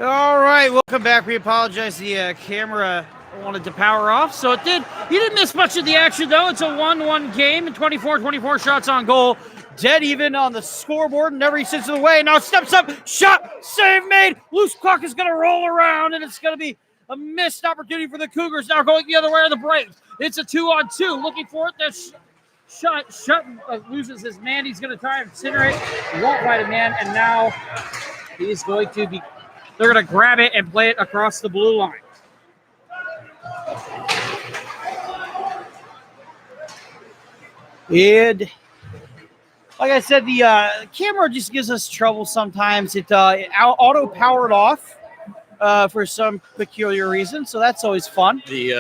All right, welcome back. We apologize. The camera wanted to power off, so it did. You didn't miss much of the action, though. It's a 1-1 game and 24 shots on goal. Dead even on the scoreboard, and every sense of the way. Now steps up, shot, save made. Loose puck is going to roll around, and it's going to be a missed opportunity for the Cougars. Now going the other way on the Braves. It's a 2-on-2. Looking for it. That's shot loses his man. He's going to try and incinerate. He won't fight a man, and now he's going to be. They're going to grab it and play it across the blue line. And like I said, the camera just gives us trouble sometimes. It auto-powered off for some peculiar reason, so that's always fun. The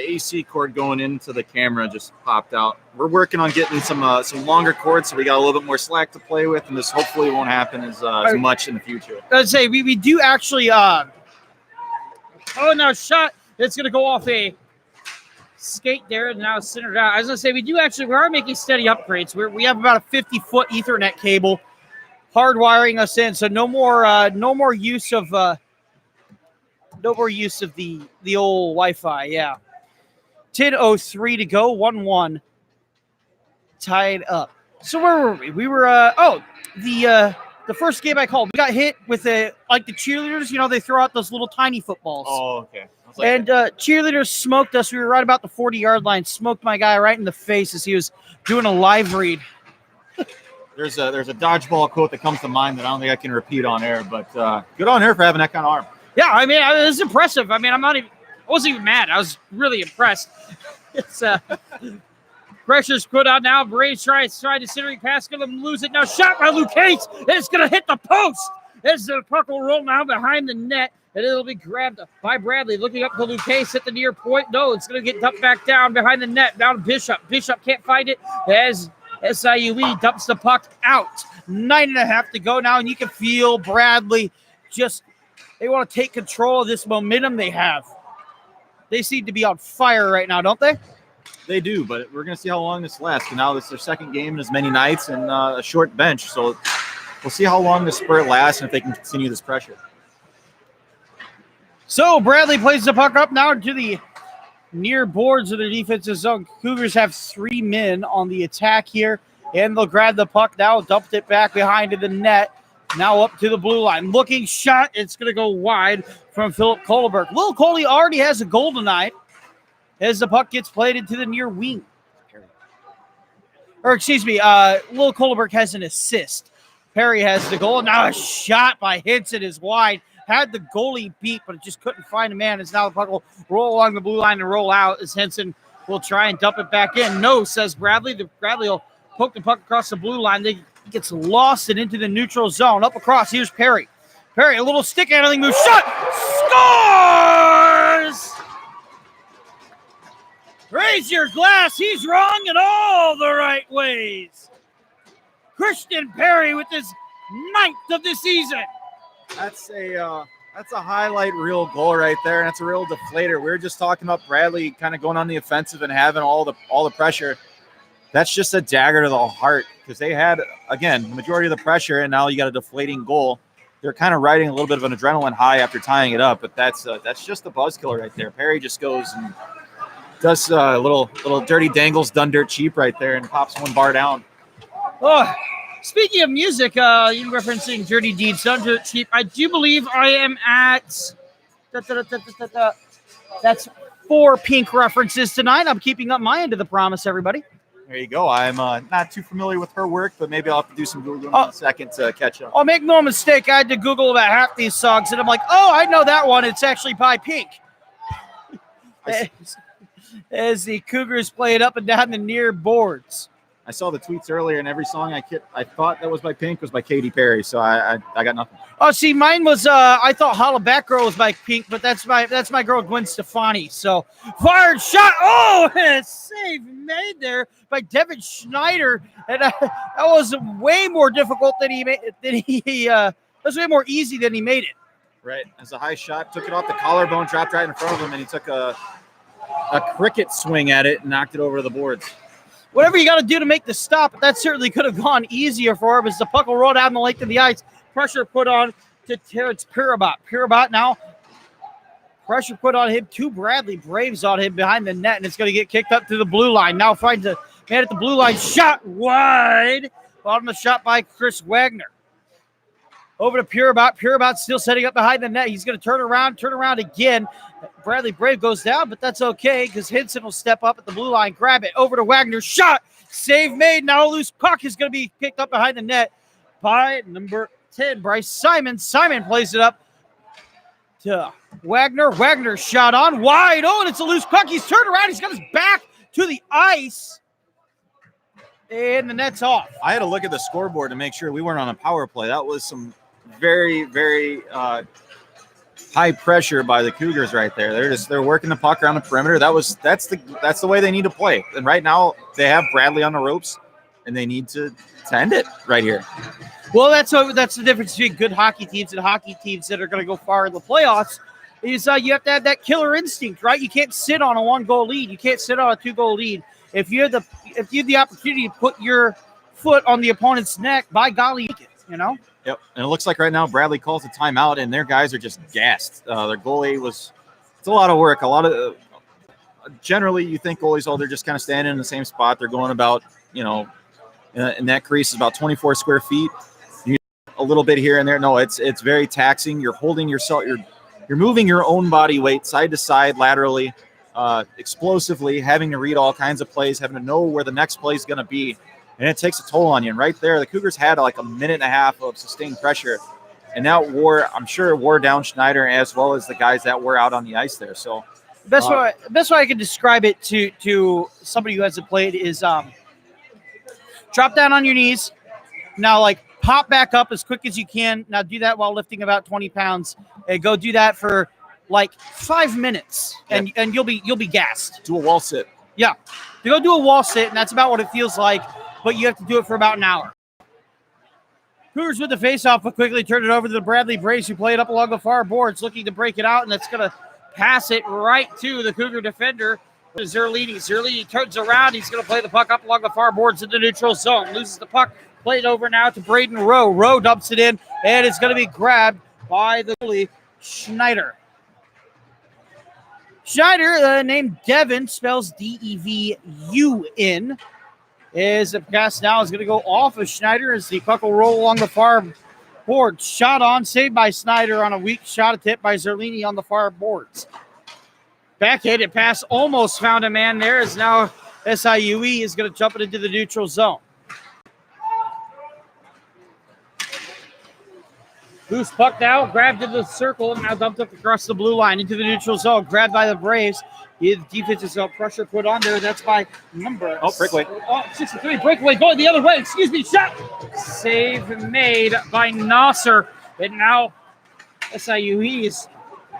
AC cord going into the camera just popped out. We're working on getting some longer cords, so we got a little bit more slack to play with, and this hopefully won't happen as much in the future. I'd say we do actually. Now shot. It's going to go off a skate there, and now it's centered out. I was going to say we are making steady upgrades. We have about a 50-foot Ethernet cable hardwiring us in, so no more use of the old Wi-Fi. Yeah, 10:03 to go, 1-1 tied up. So where were we? We were the first game I called. We got hit with like the cheerleaders. You know, they throw out those little tiny footballs. Oh, okay. And cheerleaders smoked us. We were right about the 40-yard line. Smoked my guy right in the face as he was doing a live read. There's a dodgeball quote that comes to mind that I don't think I can repeat on air, but good on her for having that kind of arm. Yeah, I mean, it was impressive. I mean, I wasn't even mad. I was really impressed. It's pressure's put on now. Braves try to centering pass, going to lose it now. Shot by Luke Hayes, and it's going to hit the post. As the puck will roll now behind the net, and it'll be grabbed by Bradley. Looking up to Luke Hayes at the near point. No, it's going to get dumped back down behind the net. Down to Bishop. Bishop can't find it as SIUE dumps the puck out. 9.5 to go now, and you can feel Bradley just. They want to take control of this momentum they have. They seem to be on fire right now, don't they? They do, but we're going to see how long this lasts. And now this is their second game in as many nights and a short bench. So we'll see how long this spurt lasts and if they can continue this pressure. So Bradley plays the puck up now to the near boards of the defensive zone. Cougars have 3 men on the attack here, and they'll grab the puck now, dumped it back behind the net. Now up to the blue line. Looking shot. It's going to go wide from Philip Kohlberg. Lil Coley already has a goal tonight as the puck gets played into the near wing. Or excuse me, Lil Kohlberg has an assist. Perry has the goal. Now a shot by Hinson is wide. Had the goalie beat, but it just couldn't find a man. As now the puck will roll along the blue line and roll out as Hinson will try and dump it back in. No, says Bradley. Bradley will poke the puck across the blue line. They gets lost and into the neutral zone. Up across. Here's Perry. Perry, a little stick handling move. Shot! Scores! Raise your glass. He's wrong in all the right ways. Christian Perry with his 9th of the season. That's a highlight reel goal right there, and it's a real deflator. We were just talking about Bradley kind of going on the offensive and having all the pressure. That's just a dagger to the heart because they had, again, the majority of the pressure, and now you got a deflating goal. They're kind of riding a little bit of an adrenaline high after tying it up, but that's just a buzz killer right there. Perry just goes and does little dirty dangles done dirt cheap right there and pops one bar down. Oh, speaking of music, you referencing Dirty Deeds done dirt cheap. I do believe I am at that's 4 Pink references tonight. I'm keeping up my end of the promise, everybody. There you go. I'm not too familiar with her work, but maybe I'll have to do some Googling in a second to catch up. I'll make no mistake. I had to Google about half these songs, and I'm like, oh, I know that one. It's actually by Pink. As the Cougars play it up and down the near boards. I saw the tweets earlier, and every song I thought that was by Pink was by Katy Perry, so I got nothing. Oh, see, mine was I thought Hollaback Girl was by Pink, but that's my girl Gwen Stefani. So fired shot. Oh, and a save made there by Devin Schneider, and that was way more difficult than he made. That was way more easy than he made it. Right, as a high shot, took it off the collarbone, dropped right in front of him, and he took a cricket swing at it and knocked it over the boards. Whatever you got to do to make the stop, that certainly could have gone easier for him as the puck will roll down the length of the ice. Pressure put on It's Pirabot. Pirabot now. Pressure put on him. 2 Bradley Braves on him behind the net, and it's going to get kicked up to the blue line. Now finds a man at the blue line. Shot wide. Bottom of the shot by Chris Wagner. Over to Pirabot. Pirabot still setting up behind the net. He's going to turn around again. Bradley Brave goes down, but that's okay because Henson will step up at the blue line, grab it. Over to Wagner. Shot. Save made. Now a loose puck is going to be picked up behind the net by number 10, Bryce Simon. Simon plays it up to Wagner. Wagner shot on wide. Oh, and it's a loose puck. He's turned around. He's got his back to the ice. And the net's off. I had to look at the scoreboard to make sure we weren't on a power play. That was some very, very high pressure by the Cougars right there. They're working the puck around the perimeter. That's the way they need to play. And right now they have Bradley on the ropes, and they need to end it right here. Well, that's the difference between good hockey teams and hockey teams that are going to go far in the playoffs. Is you have to have that killer instinct, right? You can't sit on a 1-goal lead. You can't sit on a 2-goal lead. If you have the opportunity to put your foot on the opponent's neck, by golly, you know. Yep, and it looks like right now Bradley calls a timeout, and their guys are just gassed. Their goalie it's a lot of work. Generally, you think goalies, they're just kind of standing in the same spot. They're going about, in that crease is about 24 square feet. A little bit here and there. No, it's very taxing. You're holding yourself. You're moving your own body weight side to side, laterally, explosively, having to read all kinds of plays, having to know where the next play is going to be. And it takes a toll on you. And right there, the Cougars had like a minute and a half of sustained pressure. And that I'm sure wore down Schneider as well as the guys that were out on the ice there. So best way I can describe it to somebody who hasn't played is drop down on your knees. Now, pop back up as quick as you can. Now do that while lifting about 20 pounds. And go do that for 5 minutes, and you'll be gassed. Do a wall sit. Yeah, to go do a wall sit, and that's about what it feels like. But you have to do it for about an hour. Cougars with the faceoff will quickly turn it over to the Bradley Braves, who play it up along the far boards, looking to break it out, and that's going to pass it right to the Cougar defender, Zerlini. Zerlini turns around. He's going to play the puck up along the far boards in the neutral zone. Loses the puck. Played over now to Braden Rowe. Rowe dumps it in, and it's going to be grabbed by the goalie, Schneider. Schneider, named Devin, spells D-E-V-U-N. Is the pass now is going to go off of Schneider as the puck will roll along the far board. Shot on, saved by Schneider on a weak shot attempt by Zerlini on the far boards. Backhanded pass almost found a man there as now SIUE is going to jump it into the neutral zone. Loose puck now, grabbed into the circle, and now dumped up across the blue line into the neutral zone. Grabbed by the Braves. The defensive zone pressure put on there. That's by number. Breakaway. 63, breakaway going the other way. Excuse me, shot. Save made by Nasser. And now SIUE is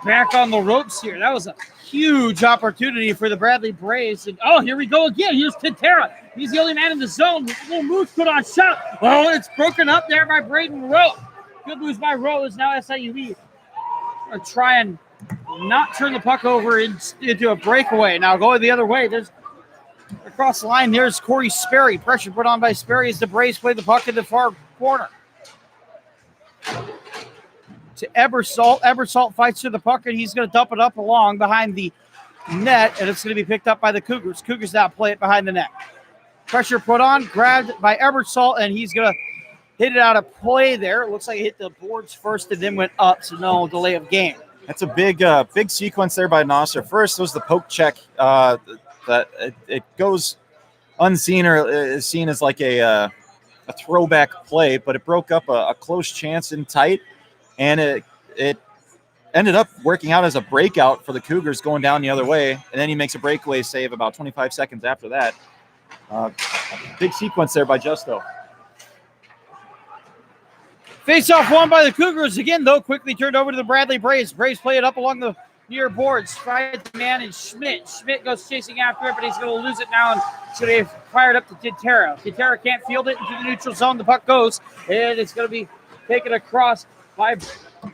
back on the ropes here. That was a huge opportunity for the Bradley Braves. And here we go again. Here's Tintera. He's the only man in the zone. Little Moose put on shot. Oh, it's broken up there by Braden Rowe. Good moves by Rowe as now SIUE are trying not turn the puck over into a breakaway. Now going the other way. There's across the line. There's Corey Sperry. Pressure put on by Sperry as the Braves play the puck in the far corner. To Ebersol. Ebersol fights through the puck, and he's going to dump it up along behind the net, and it's going to be picked up by the Cougars. Cougars now play it behind the net. Pressure put on, grabbed by Ebersol, and he's going to hit it out of play there. It looks like it hit the boards first and then went up, so no delay of game. That's a big sequence there by Nasser. First was the poke check that it goes unseen or is seen as like a throwback play, but it broke up a close chance in tight, and it ended up working out as a breakout for the Cougars going down the other way, and then he makes a breakaway save about 25 seconds after that. Big sequence there by Justo. Face-off won by the Cougars again, though, quickly turned over to the Bradley Braves. Braves play it up along the near boards. Fired the man and Schmidt. Schmidt goes chasing after it, but he's going to lose it now, and it's going to be fired up to Tintera. Tintera can't field it into the neutral zone. The puck goes, and it's going to be taken across by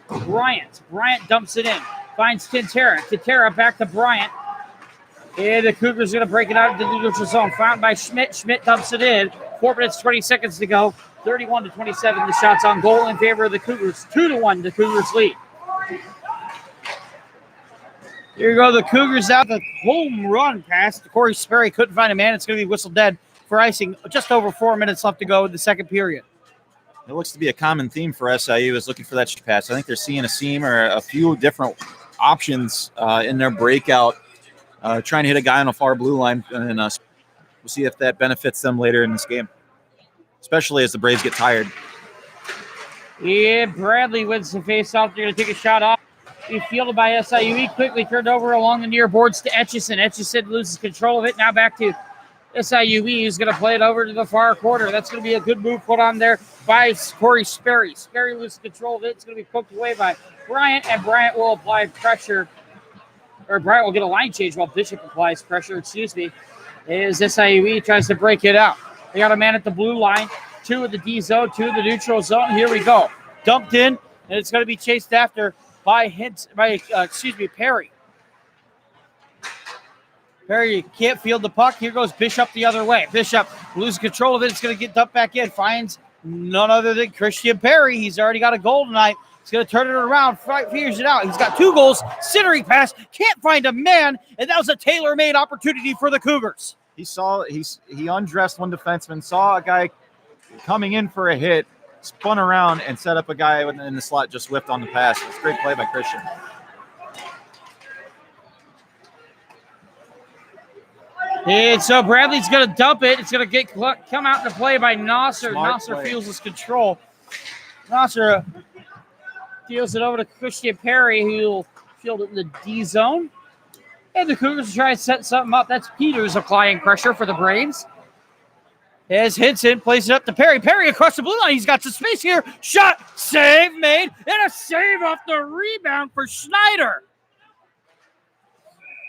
Bryant. Bryant dumps it in, finds Tintera. Tintera back to Bryant. And the Cougars are going to break it out into the neutral zone. Found by Schmidt. Schmidt dumps it in. 4 minutes, 20 seconds to go. 31-27, the shots on goal in favor of the Cougars. 2-1, the Cougars lead. Here you go, the Cougars out the home run pass. Corey Sperry couldn't find a man. It's going to be whistled dead for icing. Just over 4 minutes left to go in the second period. It looks to be a common theme for SIU is looking for that pass. I think they're seeing a seam or a few different options in their breakout, trying to hit a guy on a far blue line. And we'll see if that benefits them later in this game, especially as the Braves get tired. Yeah, Bradley wins the face-off. They're going to take a shot off. Be fielded by SIUE. Quickly turned over along the near boards to Etchison. Etchison loses control of it. Now back to SIUE, who's going to play it over to the far corner. That's going to be a good move put on there by Corey Sperry. Sperry loses control of it. It's going to be poked away by Bryant, and Bryant will apply pressure. Or Bryant will get a line change while Bishop applies pressure, as SIUE tries to break it out. They got a man at the blue line, 2 in the D zone, 2 in the neutral zone. Here we go. Dumped in, and it's going to be chased after by Perry. Perry can't field the puck. Here goes Bishop the other way. Bishop loses control of it. It's going to get dumped back in. Finds none other than Christian Perry. He's already got a goal tonight. He's going to turn it around, figures it out. He's got 2 goals, centering pass, can't find a man, and that was a tailor-made opportunity for the Cougars. He undressed one defenseman, saw a guy coming in for a hit, spun around, and set up a guy in the slot, just whipped on the pass. It's a great play by Christian. And so Bradley's going to dump it. It's going to come out into play by Nasser. Nasser feels his control. Nasser deals it over to Christian Perry, who will field it in the D zone. And the Cougars will try to set something up. That's Peters applying pressure for the Braves. As Hinson plays it up to Perry. Perry across the blue line. He's got some space here. Shot, save made, and a save off the rebound for Schneider.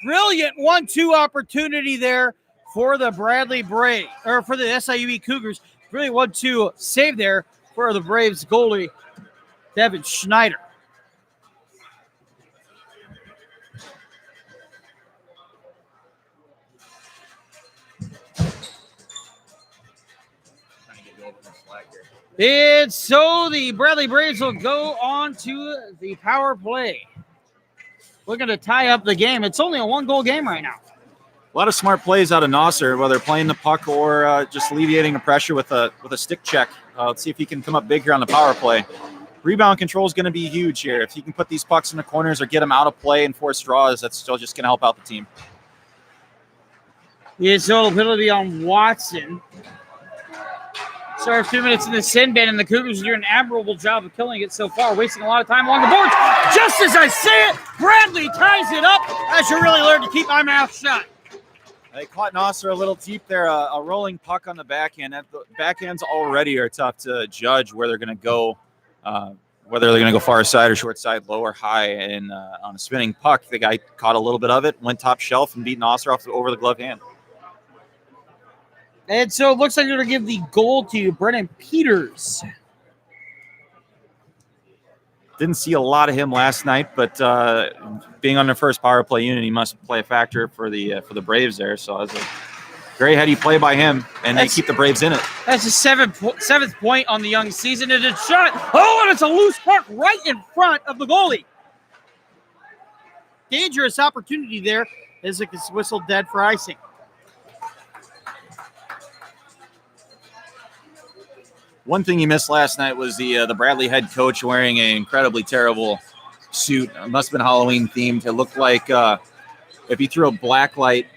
Brilliant 1-2 opportunity there for the Bradley Braves, or for the SIUE Cougars. Really 1-2 save there for the Braves goalie, Devin Schneider. And so the Bradley Braves will go on to the power play. We're going to tie up the game. It's only a 1-goal game right now. A lot of smart plays out of Nasser, whether playing the puck or just alleviating the pressure with a stick check. Let's see if he can come up big here on the power play. Rebound control is going to be huge here. If he can put these pucks in the corners or get them out of play and force draws, that's still just going to help out the team. Yeah, so it'll penalty on Watson. So 2 minutes in the sin bin, and the Cougars are doing an admirable job of killing it so far, wasting a lot of time along the boards. Just as I say it, Bradley ties it up. I should really learn to keep my mouth shut. They caught Nasser a little deep there, a rolling puck on the backhand. The backhands already are tough to judge where they're going to go, whether they're going to go far side or short side, low or high. And on a spinning puck, the guy caught a little bit of it, went top shelf, and beat Nasser over the glove hand. And so it looks like they're going to give the goal to Brennan Peters. Didn't see a lot of him last night, but being on their first power play unit, he must play a factor for the Braves there. So it was a very heady play by him, and they keep the Braves in it. That's his seventh point on the young season, and it's shot. Oh, and it's a loose puck right in front of the goalie. Dangerous opportunity there as it gets whistled dead for icing. One thing you missed last night was the Bradley head coach wearing an incredibly terrible suit. It must have been Halloween themed. It looked like if you threw a black light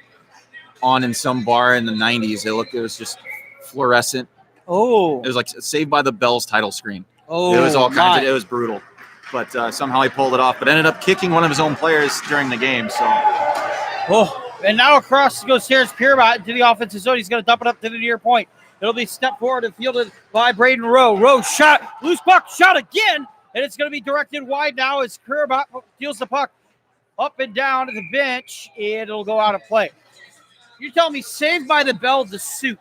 on in some bar in the 90s, it was just fluorescent. Oh. It was like Saved by the Bell's title screen. Oh, it was all kinds of, it was brutal. But somehow he pulled it off, but ended up kicking one of his own players during the game. So. Oh, and now across goes Terrence Pierbot into the offensive zone. He's going to dump it up to the near point. It'll be stepped forward and fielded by Braden Rowe. Rowe shot, loose puck, shot again, and it's going to be directed wide now as Pierbot deals the puck up and down to the bench, and it'll go out of play. You're telling me Saved by the Bell, the suit.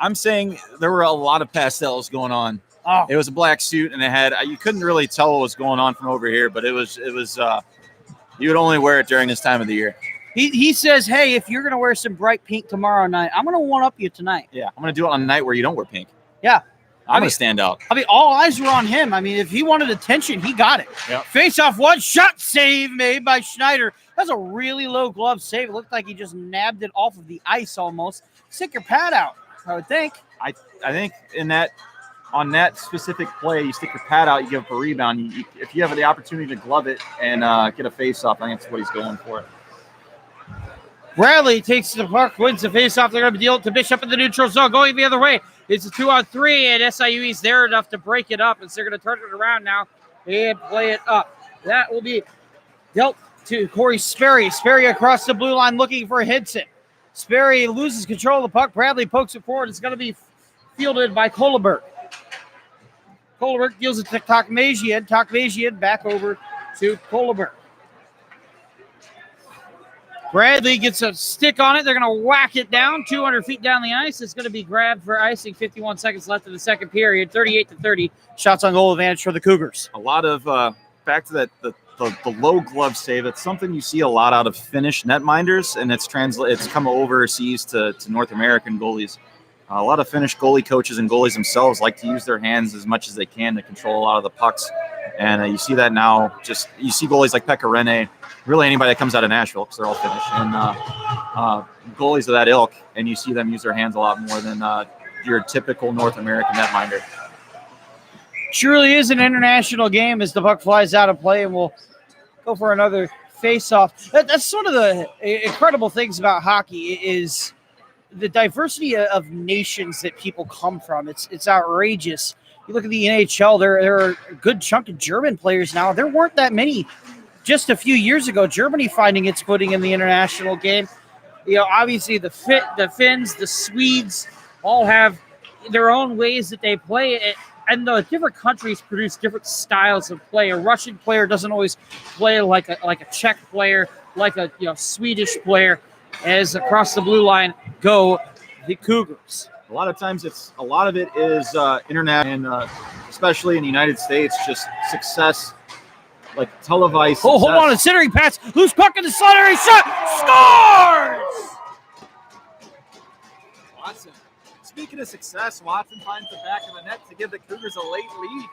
I'm saying there were a lot of pastels going on. Oh. It was a black suit, and it had you couldn't really tell what was going on from over here, but it was you would only wear it during this time of the year. He says, hey, if you're going to wear some bright pink tomorrow night, I'm going to one-up you tonight. Yeah, I'm going to do it on a night where you don't wear pink. Yeah. I'm going to stand out. I mean, all eyes were on him. I mean, if he wanted attention, he got it. Yep. Face-off, one shot save made by Schneider. That's a really low glove save. It looked like he just nabbed it off of the ice almost. Stick your pad out, I would think. I think on that specific play, you stick your pad out, you give up a rebound. If you have the opportunity to glove it and get a face-off, I think that's what he's going for. Bradley takes the puck, wins the faceoff. They're going to deal it to Bishop in the neutral zone. Going the other way. It's a 2-on-3, and SIUE's there enough to break it up. And so they're going to turn it around now and play it up. That will be dealt to Corey Sperry. Sperry across the blue line looking for Henson. Sperry loses control of the puck. Bradley pokes it forward. It's going to be fielded by Kohleberg. Kohleberg deals it to Tokmajian. Tokmajian back over to Kohleberg. Bradley gets a stick on it. They're going to whack it down 200 feet down the ice. It's going to be grabbed for icing. 51 seconds left in the second period. 38-30. Shots on goal advantage for the Cougars. A lot of back to that the low glove save. It's something you see a lot out of Finnish netminders, and it's come overseas to North American goalies. A lot of Finnish goalie coaches and goalies themselves like to use their hands as much as they can to control a lot of the pucks. And you see that now. You see goalies like Pekka Rinne, really anybody that comes out of Nashville, because they're all Finnish, and goalies of that ilk, and you see them use their hands a lot more than your typical North American netminder. Truly is an international game as the puck flies out of play, and we'll go for another face-off. That's one of the incredible things about hockey is the diversity of nations that people come from. It's outrageous. You look at the NHL, there are a good chunk of German players now. There weren't that many just a few years ago. Germany finding its footing in the international game. You know, obviously the Finns, the Swedes all have their own ways that they play it. And the different countries produce different styles of play. A Russian player doesn't always play like a Czech player, like a Swedish player. As across the blue line go the Cougars. A lot of times a lot of it is internet, and especially in the United States, just success, like televised success. Oh, hold on, a centering pass, loose puck in the slot, he shot, scores! Watson. Speaking of success, Watson finds the back of the net to give the Cougars a late lead.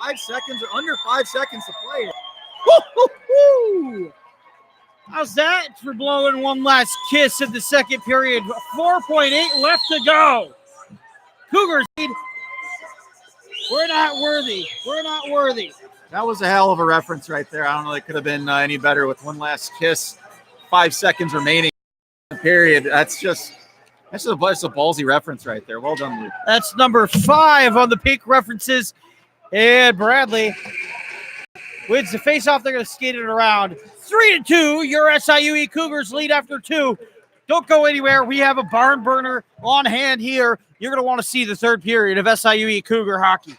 5 seconds or under 5 seconds to play. Woo-hoo-hoo! How's that for blowing one last kiss in the second period? 4.8 left to go. Cougars lead. We're not worthy. We're not worthy. That was a hell of a reference right there. I don't know. It could have been any better with one last kiss. 5 seconds remaining in the period. That's just a ballsy reference right there. Well done, Luke. That's number 5 on the pink references. And Bradley wins the faceoff. They're going to skate it around. 3-2. Your SIUE Cougars lead after 2. Don't go anywhere. We have a barn burner on hand here. You're going to want to see the third period of SIUE Cougar hockey.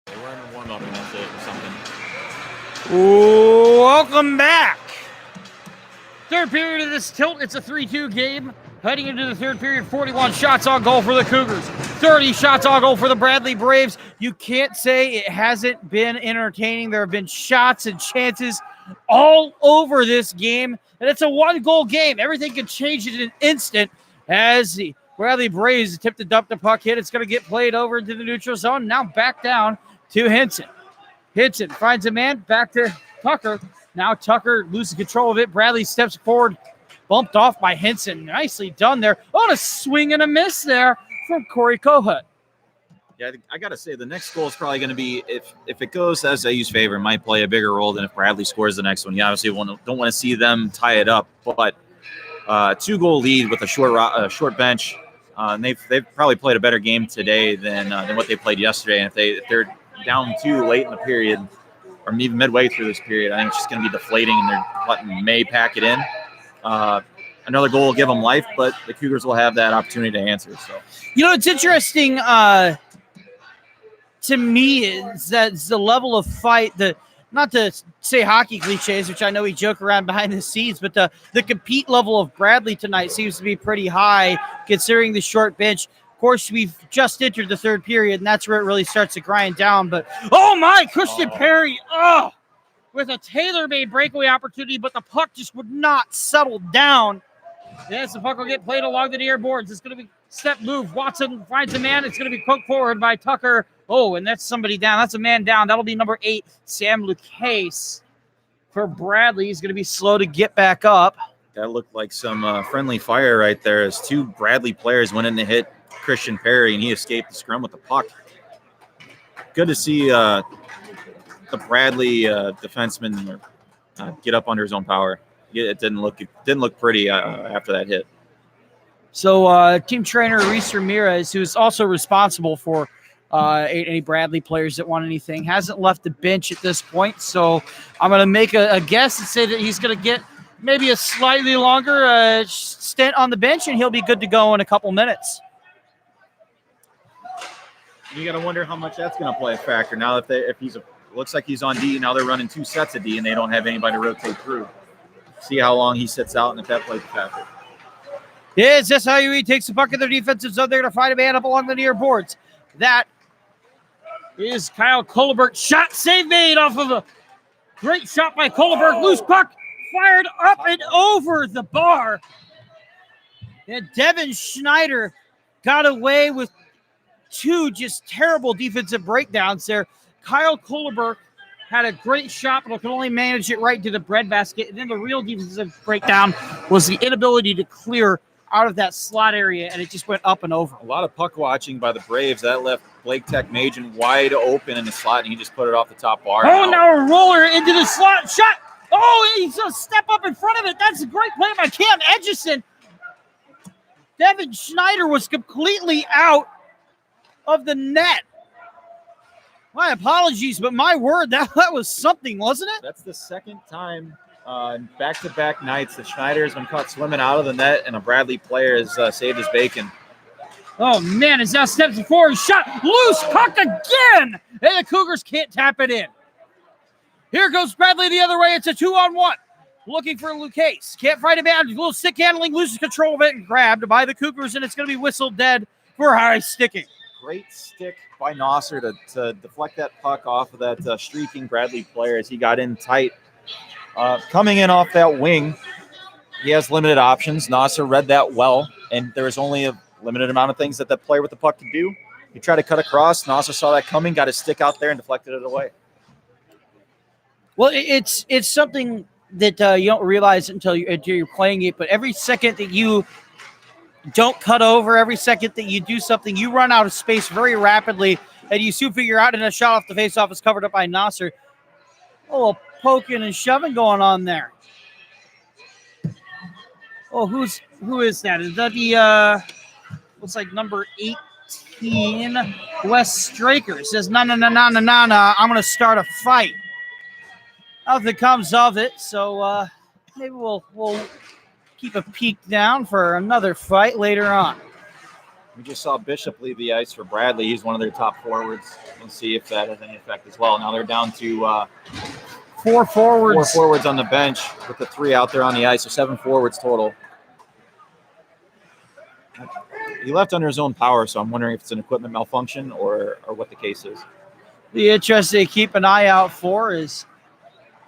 We're in warm up and that's it or something. Welcome back. Third period of this tilt. It's a 3-2 game. Heading into the third period, 41 shots on goal for the Cougars. 30 shots on goal for the Bradley Braves. You can't say it hasn't been entertaining. There have been shots and chances all over this game. And it's a 1-goal game. Everything can change in an instant as the Bradley Braves attempt to dump the puck hit. It's going to get played over into the neutral zone. Now back down to Hinson. Hinson finds a man, back to Tucker. Now Tucker loses control of it. Bradley steps forward, bumped off by Hinson. Nicely done there. Oh, a swing and a miss there from Corey Kohut. Yeah, I got to say, the next goal is probably going to be, if it goes as SIU's favor, it might play a bigger role than if Bradley scores the next one. You obviously don't want to see them tie it up, but 2-goal lead with a short bench. And they've probably played a better game today than what they played yesterday. And if they're down 2 late in the period, or even midway through this period, I think it's just going to be deflating, and they're letting May pack it in. Another goal will give them life, but the Cougars will have that opportunity to answer. So, it's interesting to me is that it's the level of fight, not to say hockey cliches, which I know we joke around behind the scenes, but the compete level of Bradley tonight seems to be pretty high considering the short bench. Of course, we've just entered the third period, and that's where it really starts to grind down. But, Christian Perry, with a tailor-made breakaway opportunity, but the puck just would not settle down. Yes, the puck will get played along the near boards. It's going to be step move. Watson finds a man. It's going to be poked forward by Tucker. Oh, and that's somebody down. That's a man down. That'll be number 8, Sam Lucchese. For Bradley, he's going to be slow to get back up. That looked like some friendly fire right there as 2 Bradley players went in to hit Christian Perry, and he escaped the scrum with the puck. Good to see the Bradley defenseman get up under his own power. It didn't look pretty after that hit. So team trainer Reese Ramirez, who is also responsible for any Bradley players that want anything, hasn't left the bench at this point. So I'm going to make a guess and say that he's going to get maybe a slightly longer stint on the bench, and he'll be good to go in a couple minutes. You got to wonder how much that's going to play a factor. Now, if looks like he's on D, now they're running 2 sets of D, and they don't have anybody to rotate through. See how long he sits out, and if that plays a factor. Yes, SIUE takes the puck in their defensive zone. They're going to find a man up along the near boards. That is Kyle Kohlberg. Shot save made off of a great shot by Kohlberg. Loose puck fired up and over the bar. And Devin Schneider got away with 2 just terrible defensive breakdowns there. Kyle Kohlberg had a great shot, but could only manage it right to the breadbasket. And then the real defensive breakdown was the inability to clear out of that slot area, and it just went up and over. A lot of puck watching by the Braves. That left Blake Techmagian wide open in the slot, and he just put it off the top bar. Oh, now a roller into the slot. Shot. Oh, he's going to step up in front of it. That's a great play by Cam Edgison. Devin Schneider was completely out of the net. My apologies, but my word, that was something, wasn't it? That's the second time back-to-back nights that Schneider has been caught swimming out of the net, and a Bradley player has saved his bacon. Oh, man, it's now steps forward. Shot. Loose puck again. And the Cougars can't tap it in. Here goes Bradley the other way. It's a 2-on-1. Looking for Lucchese. Can't fight him out. A little stick handling. Loses control of it and grabbed by the Cougars, and it's going to be whistled dead for high sticking. Great stick by Nosser to deflect that puck off of that streaking Bradley player as he got in tight. Coming in off that wing, he has limited options. Nosser read that well, and there was only a limited amount of things that player with the puck could do. He tried to cut across. Nosser saw that coming, got his stick out there, and deflected it away. Well, it's something that you don't realize until you're playing it, but every second that you don't cut over, every second that you do something, you run out of space very rapidly, and you soon figure out, and a shot off the faceoff is covered up by Nosser. A little poking and shoving going on there. Oh, who is that? Is that the looks like number 18, Wes Straker? Says, no, I'm going to start a fight. Nothing comes of it, so maybe we'll keep a peek down for another fight later on. We just saw Bishop leave the ice for Bradley. He's one of their top forwards. We'll see if that has any effect as well. Now they're down to 4 forwards. 4 forwards on the bench with the 3 out there on the ice, so 7 forwards total. He left under his own power, so I'm wondering if it's an equipment malfunction or what the case is. The interest to keep an eye out for is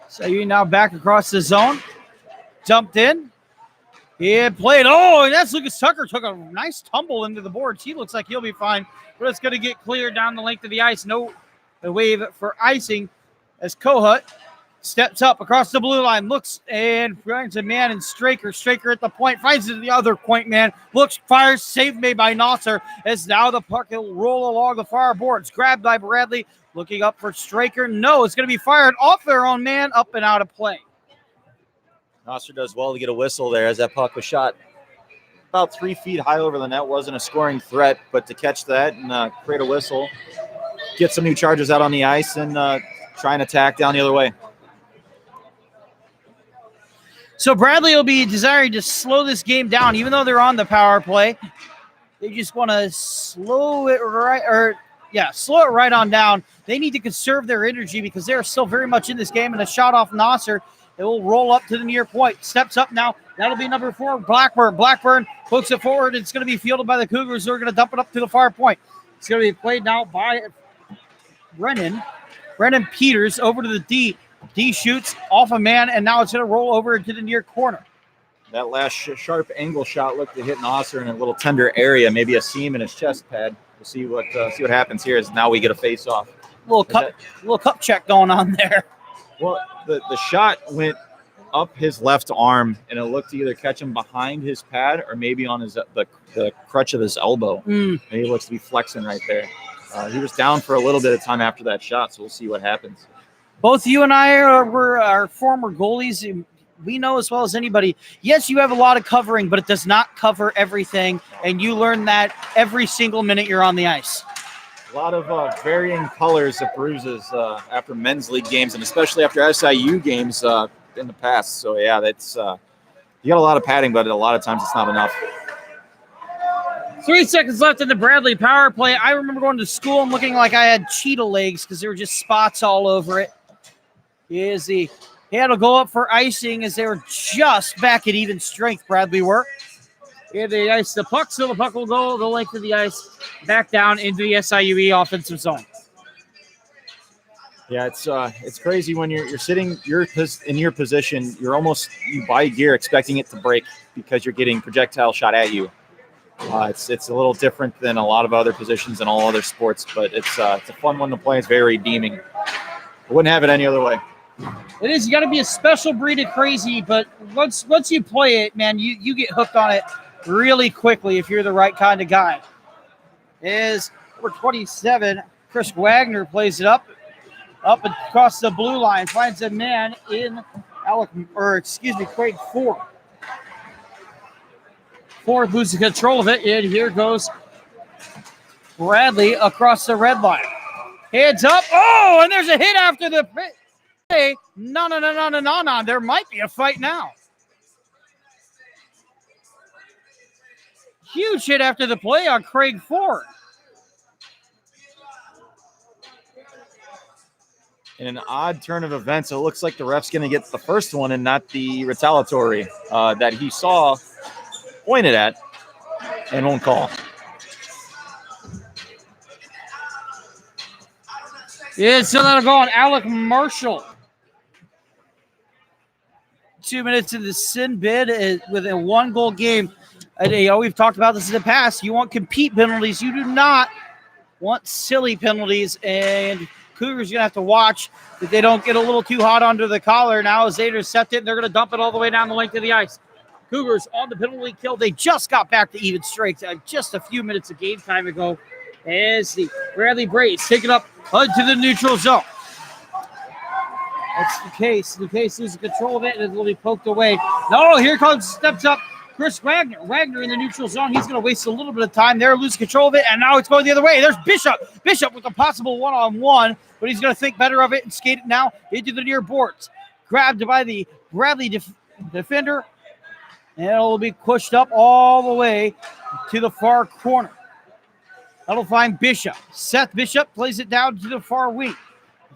SIUE now back across the zone. Dumped in. He played. Oh, and that's Lucas Tucker. Took a nice tumble into the boards. He looks like he'll be fine, but it's going to get cleared down the length of the ice. No wave for icing as Kohut steps up across the blue line, looks and finds a man in Straker. Straker at the point, finds the other point man, looks, fires, save made by Nasser as now the puck will roll along the far boards. Grabbed by Bradley, looking up for Straker. No, it's going to be fired off their own man, up and out of play. Nasser does well to get a whistle there as that puck was shot about 3 feet high over the net. Wasn't a scoring threat, but to catch that and create a whistle, get some new charges out on the ice and try and attack down the other way. So Bradley will be desiring to slow this game down, even though they're on the power play. They just want to slow it right on down. They need to conserve their energy because they're still very much in this game. And a shot off Nasser, it will roll up to the near point. Steps up now. That'll be number 4, Blackburn. Blackburn hooks it forward. It's going to be fielded by the Cougars. They're going to dump it up to the far point. It's going to be played now by Brennan Peters over to the D. D shoots off a man, and now it's going to roll over into the near corner. That last sharp angle shot looked to hit Nasser in a little tender area, maybe a seam in his chest pad. We'll see what happens here. As now we get a face-off. Little cup check going on there. Well, the shot went up his left arm, and it looked to either catch him behind his pad or maybe on his the crutch of his elbow. Maybe he looks to be flexing right there. He was down for a little bit of time after that shot, so we'll see what happens. Both you and I were our former goalies. We know as well as anybody, yes, you have a lot of covering, but it does not cover everything, and you learn that every single minute you're on the ice. A lot of varying colors of bruises after men's league games, and especially after SIU games in the past. So, yeah, that's you got a lot of padding, but a lot of times it's not enough. 3 seconds left in the Bradley power play. I remember going to school and looking like I had cheetah legs because there were just spots all over it. He had to go up for icing as they were just back at even strength, Bradley were. Here they ice the puck, so the puck will go the length of the ice back down into the SIUE offensive zone. Yeah, it's crazy when you're sitting in your position. You buy gear expecting it to break because you're getting projectile shot at you. It's a little different than a lot of other positions in all other sports, but it's a fun one to play. It's very redeeming. I wouldn't have it any other way. It is. You got to be a special breed of crazy, but once you play it, man, you get hooked on it really quickly if you're the right kind of guy. Is number 27, Chris Wagner plays it up across the blue line, finds a man in Craig Ford. Ford loses control of it, and here goes Bradley across the red line. Heads up. Oh, and there's a hit after the play. No. There might be a fight now. Huge hit after the play on Craig Ford. In an odd turn of events, it looks like the ref's going to get the first one and not the retaliatory that he saw pointed at and won't call. Yeah, so that'll go on Alec Marshall. 2 minutes in the sin bid with a 1-goal game. We've talked about this in the past. You want compete penalties. You do not want silly penalties. And Cougars are going to have to watch that they don't get a little too hot under the collar now as they intercept it. And they're going to dump it all the way down the length of the ice. Cougars on the penalty kill. They just got back to even strength just a few minutes of game time ago. As the Bradley Braves take it up to the neutral zone. That's the case. The case loses control of it, and it will be poked away. No, here steps up Chris Wagner. Wagner in the neutral zone. He's going to waste a little bit of time there, lose control of it, and now it's going the other way. There's Bishop. Bishop with a possible one-on-one, but he's going to think better of it and skate it now into the near boards. Grabbed by the Bradley defender, and it will be pushed up all the way to the far corner. That'll find Bishop. Seth Bishop plays it down to the far wing.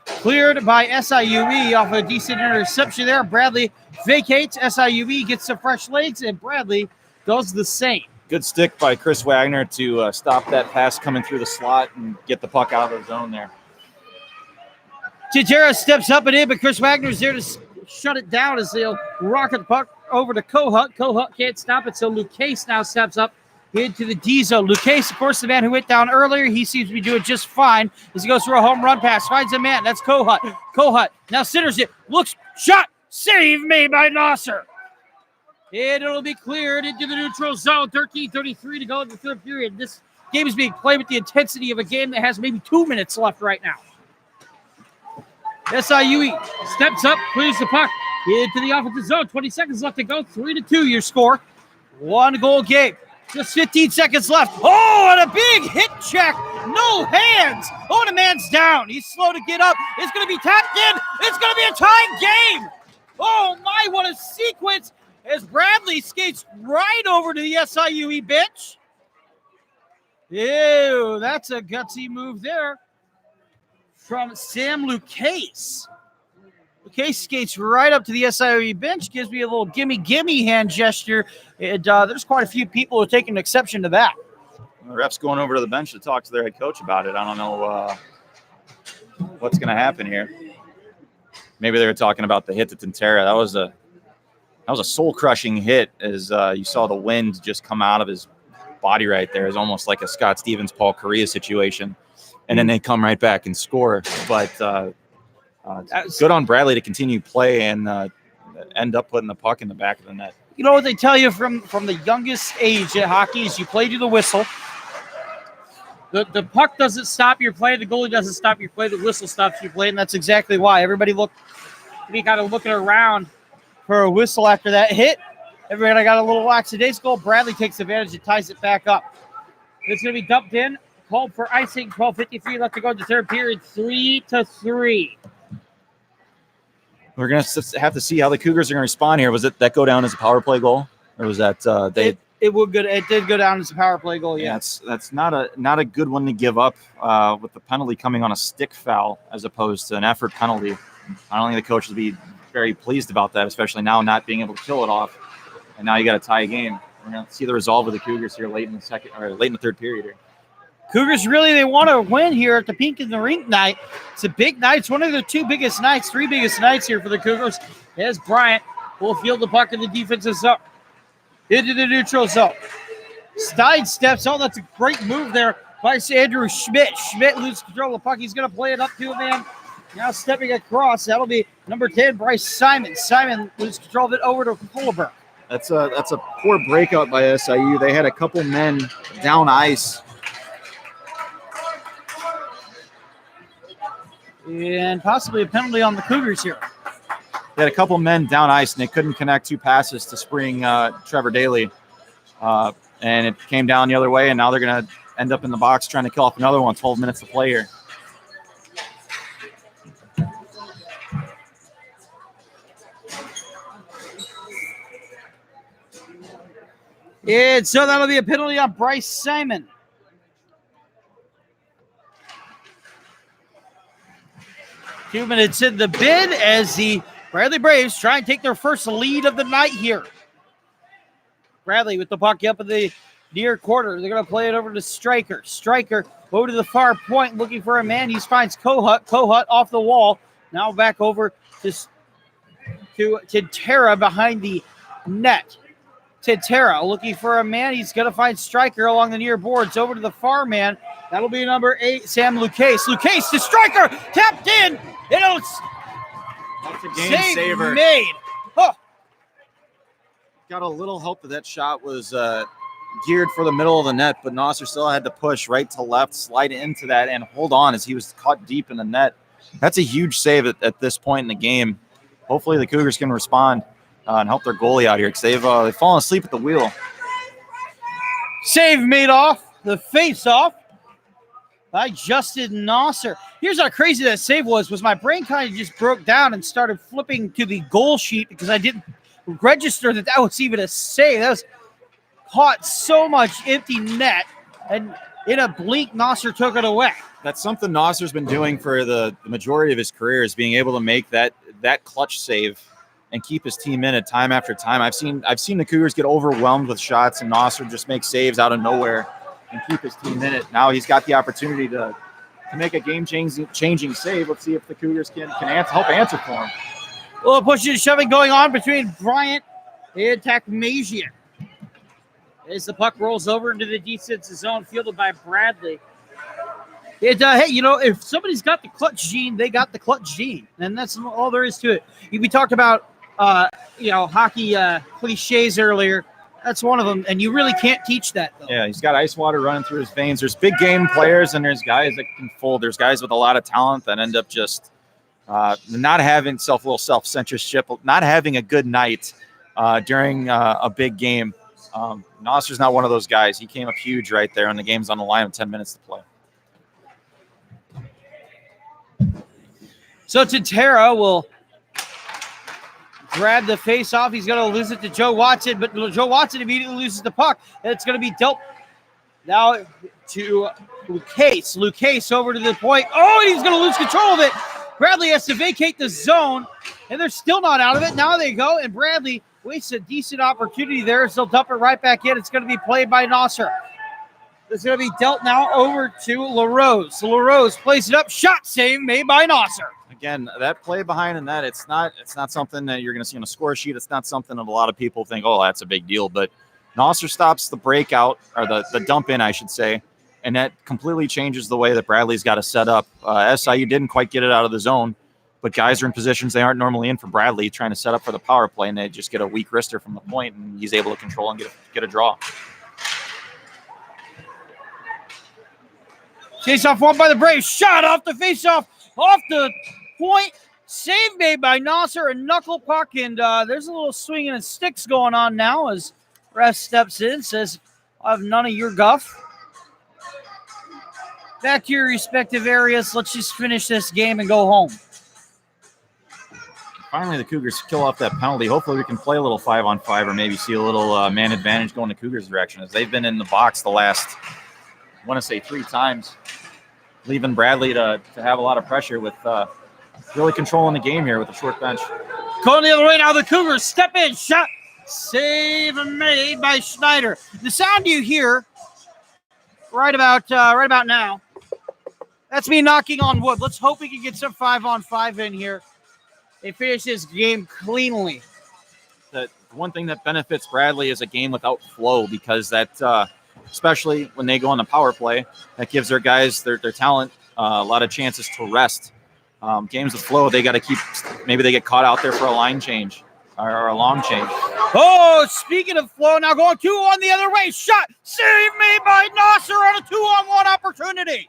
Cleared by SIUE off a decent interception there. Bradley vacates. SIUE gets some fresh legs, and Bradley does the same. Good stick by Chris Wagner to stop that pass coming through the slot and get the puck out of the zone there. Tintera steps up and in, but Chris Wagner's there to shut it down as they'll rocket the puck over to Kohut. Kohut can't stop it, so Luke Case now steps up into the D zone. Luke Case, of course, the man who went down earlier, he seems to be doing just fine as he goes for a home run pass. Finds a man. That's Kohut. Kohut now centers it. Looks, shot, save made by Nasser. And it'll be cleared into the neutral zone. 13:33 to go in the third period. This game is being played with the intensity of a game that has maybe 2 minutes left right now. SIUE steps up, clears the puck into the offensive zone. 20 seconds left to go. 3-2 your score. 1 goal game. Just 15 seconds left. Oh, and a big hit check. No hands. Oh, and a man's down. He's slow to get up. It's going to be tapped in. It's going to be a tie game. Oh, my, what a sequence as Bradley skates right over to the SIUE bench. Ew, that's a gutsy move there from Sam Lucchese. Lucchese skates right up to the SIUE bench, gives me a little gimme hand gesture. And there's quite a few people who are taking exception to that. The ref's going over to the bench to talk to their head coach about it. I don't know what's going to happen here. Maybe they were talking about the hit to Tintera. That was a soul-crushing hit as you saw the wind just come out of his body right there. It's almost like a Scott Stevens, Paul Correa situation. And then they come right back and score. But good on Bradley to continue play and end up putting the puck in the back of the net. You know what they tell you from the youngest age at hockey is you play to the whistle. The puck doesn't stop your play. The goalie doesn't stop your play. The whistle stops your play, and that's exactly why. Everybody kind of looking around for a whistle after that hit. Everybody got a little lackadaisical. Bradley takes advantage and ties it back up. It's going to be dumped in. Called for icing. 12:53 left to go in the third period. 3-3. We're going to have to see how the Cougars are going to respond here. Was it that go down as a power play goal, or was that they? It did go down as a power play goal. Yeah, that's not a good one to give up with the penalty coming on a stick foul as opposed to an effort penalty. I don't think the coach will be very pleased about that, especially now not being able to kill it off. And now you got to tie a game. We're going to see the resolve of the Cougars here late in the third period here. Cougars they want to win here at the Pink in the Rink night. It's a big night. It's one of the three biggest nights here for the Cougars. As Bryant will field the puck in the defensive zone. Into the neutral zone. Stein steps. Oh, that's a great move there by Andrew Schmidt. Schmidt loses control of the puck. He's going to play it up to a man. Now stepping across. That'll be number 10, Bryce Simon. Simon loses control of it over to Fullberg. That's a poor breakout by SIU. They had a couple men down ice. And possibly a penalty on the Cougars here. They had a couple men down ice, and they couldn't connect two passes to spring Trevor Daly. And it came down the other way, and now they're going to end up in the box trying to kill off another one. 12 minutes to play here. And so that'll be a penalty on Bryce Simon. Two minutes in the bid as the Bradley Braves try and take their first lead of the night here. Bradley with the puck up in the near quarter. They're going to play it over to Stryker. Stryker over to the far point looking for a man. He finds Kohut. Kohut off the wall. Now back over to Tintera behind the net. Tintera looking for a man. He's going to find Stryker along the near boards. Over to the far man. That'll be number 8, Sam Lucchese. Lucchese to Stryker. Tapped in. That's a game saver. Made. Oh. Got a little hope that shot was geared for the middle of the net, but Nasser still had to push right to left, slide into that, and hold on as he was caught deep in the net. That's a huge save at this point in the game. Hopefully the Cougars can respond and help their goalie out here because they've fallen asleep at the wheel. Save made off the face-off by Justin Nasser. Here's how crazy that save was my brain kind of just broke down and started flipping to the goal sheet because I didn't register that was even a save. That was caught so much empty net. And In a blink, Nasser took it away. That's something Nasser's been doing for the majority of his career, is being able to make that clutch save and keep his team in it time after time. I've seen the Cougars get overwhelmed with shots, and Nasser just make saves out of nowhere and keep his team in it. Now he's got the opportunity to make a game-changing save. Let's see if the Cougars can help answer for him. A little pushing and shoving going on between Bryant and Takmazian. As the puck rolls over into the defensive zone, fielded by Bradley. Hey, if somebody's got the clutch gene, they got the clutch gene, and that's all there is to it. We talked about, hockey cliches earlier. That's one of them, and you really can't teach that, though. Yeah, he's got ice water running through his veins. There's big game players, and there's guys that can fold. There's guys with a lot of talent that end up just not having self-censorship, not having a good night during a big game. Nasser's not one of those guys. He came up huge right there, and the game's on the line with 10 minutes to play. So Tintera will grab the face-off. He's going to lose it to Joe Watson, but Joe Watson immediately loses the puck, and it's going to be dealt now to Lucas. Lucas over to the point. Oh, he's going to lose control of it. Bradley has to vacate the zone, and they're still not out of it. Now they go, and Bradley wastes a decent opportunity there, so they'll dump it right back in. It's going to be played by Nasser. It's going to be dealt now over to LaRose. LaRose plays it up. Shot save made by Nasser. Again, that play behind in that, it's not something that you're going to see on a score sheet. It's not something that a lot of people think, oh, that's a big deal. But Nasser stops the breakout, or the dump in, I should say, and that completely changes the way that Bradley's got to set up. SIU didn't quite get it out of the zone, but guys are in positions they aren't normally in for Bradley, trying to set up for the power play, and they just get a weak wrister from the point, and he's able to control and get a draw. Chase off one by the Braves. Shot off the face-off, off the point. Save made by Nasser, a knuckle puck, and there's a little swinging and sticks going on now as ref steps in, says, I'll have none of your guff. Back to your respective areas. Let's just finish this game and go home. Finally, the Cougars kill off that penalty. Hopefully we can play a little 5-on-5 or maybe see a little man advantage going to Cougars' direction, as they've been in the box the last, I want to say 3 times, leaving Bradley to have a lot of pressure with really controlling the game here with a short bench. Going the other way now, the Cougars step in. Shot, save made by Schneider. The sound you hear right about now, that's me knocking on wood. Let's hope we can get some 5-on-5 in here. They finish this game cleanly. The one thing that benefits Bradley is a game without flow, because that, especially when they go on the power play, that gives their guys, their talent, a lot of chances to rest. Games with flow, they got to keep, maybe they get caught out there for a line change or a long change. Oh, speaking of flow, now going 2 on the other way. Shot, save made by Nasser on a 2-on-1 opportunity.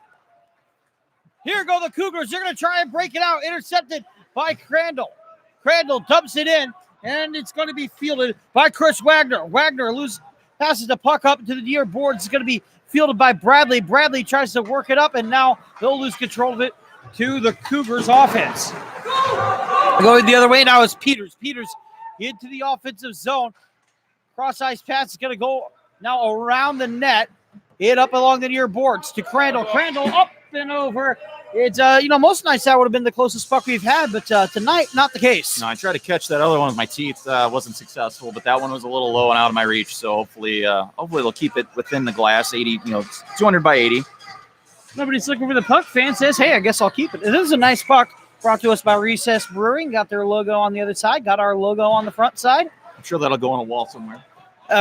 Here go the Cougars. They're going to try and break it out. Intercepted by Crandall. Crandall dumps it in, and it's going to be fielded by Chris Wagner. Wagner passes the puck up to the near boards. It's going to be fielded by Bradley. Bradley tries to work it up, and now they'll lose control of it to the Cougars offense. Going the other way now is Peters. Peters into the offensive zone. Cross-ice pass is going to go now around the net. Hit up along the near boards to Crandall. Crandall up and over. It's, most nights that would have been the closest puck we've had, but tonight, not the case. No, I tried to catch that other one with my teeth. Wasn't successful, but that one was a little low and out of my reach. So hopefully they'll keep it within the glass, 80, 200 by 80. Nobody's looking for the puck. Fan says, hey, I guess I'll keep it. It is a nice puck brought to us by Recess Brewing. Got their logo on the other side. Got our logo on the front side. I'm sure that'll go on a wall somewhere.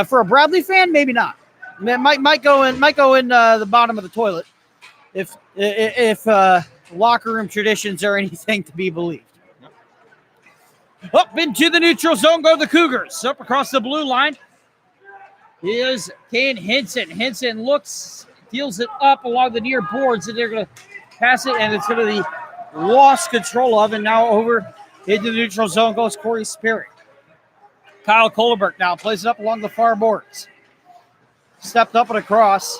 For a Bradley fan, maybe not. It might go in the bottom of the toilet if locker room traditions are anything to be believed. Yep. Up into the neutral zone go the Cougars. Up across the blue line is Kane Henson. Henson deals it up along the near boards, and they're going to pass it, and it's going to be lost control of, and now over into the neutral zone goes Corey Spirit. Kyle Kohlberg now plays it up along the far boards. Stepped up and across.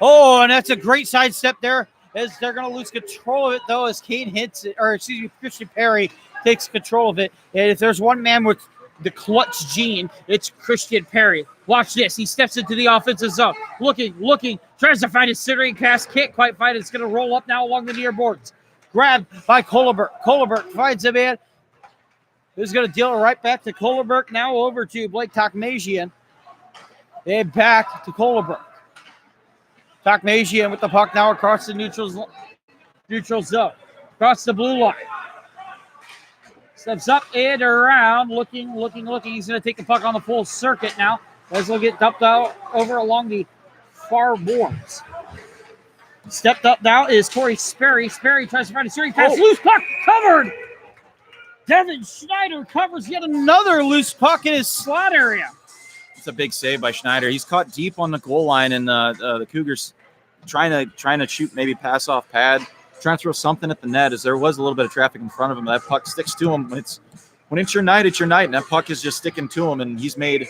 Oh, and that's a great side step there, as they're going to lose control of it, though, as Christian Perry takes control of it. And if there's one man with the clutch gene. It's Christian Perry. Watch this. He steps into the offensive zone. Looking, tries to find a centering pass. Can't quite find it. It's going to roll up now along the near boards. Grabbed by Kohlberg. Kohlberg finds a man who's going to deal it right back to Kohlberg. Now over to Blake Tokmajian. And back to Kohlberg. Tokmajian with the puck now across the neutral zone. Across the blue line. Steps up and around, looking. He's going to take the puck on the full circuit now. As he'll get dumped out over along the far boards. Stepped up now is Corey Sperry. Sperry tries to find a series pass. Loose puck covered. Devin Schneider covers yet another loose puck in his slot area. It's a big save by Schneider. He's caught deep on the goal line, and the Cougars trying to shoot, maybe pass off pad, trying to throw something at the net. As there was a little bit of traffic in front of him, that puck sticks to him. When it's your night, it's your night, and that puck is just sticking to him. And he's made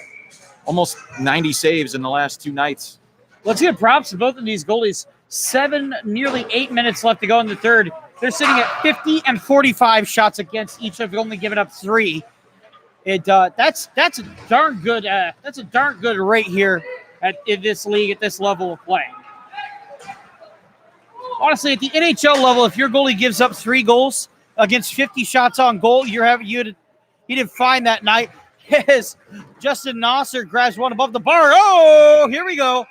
almost 90 saves in the last 2 nights. Let's give props to both of these goalies. Nearly 8 minutes left to go in the third. They're sitting at 50 and 45 shots against each. Have only given up 3. That's a darn good. That's a darn good rate here in this league at this level of play. Honestly, at the NHL level, if your goalie gives up 3 goals against 50 shots on goal, you did fine that night. As Justin Nosser grabs one above the bar. Oh, here we go.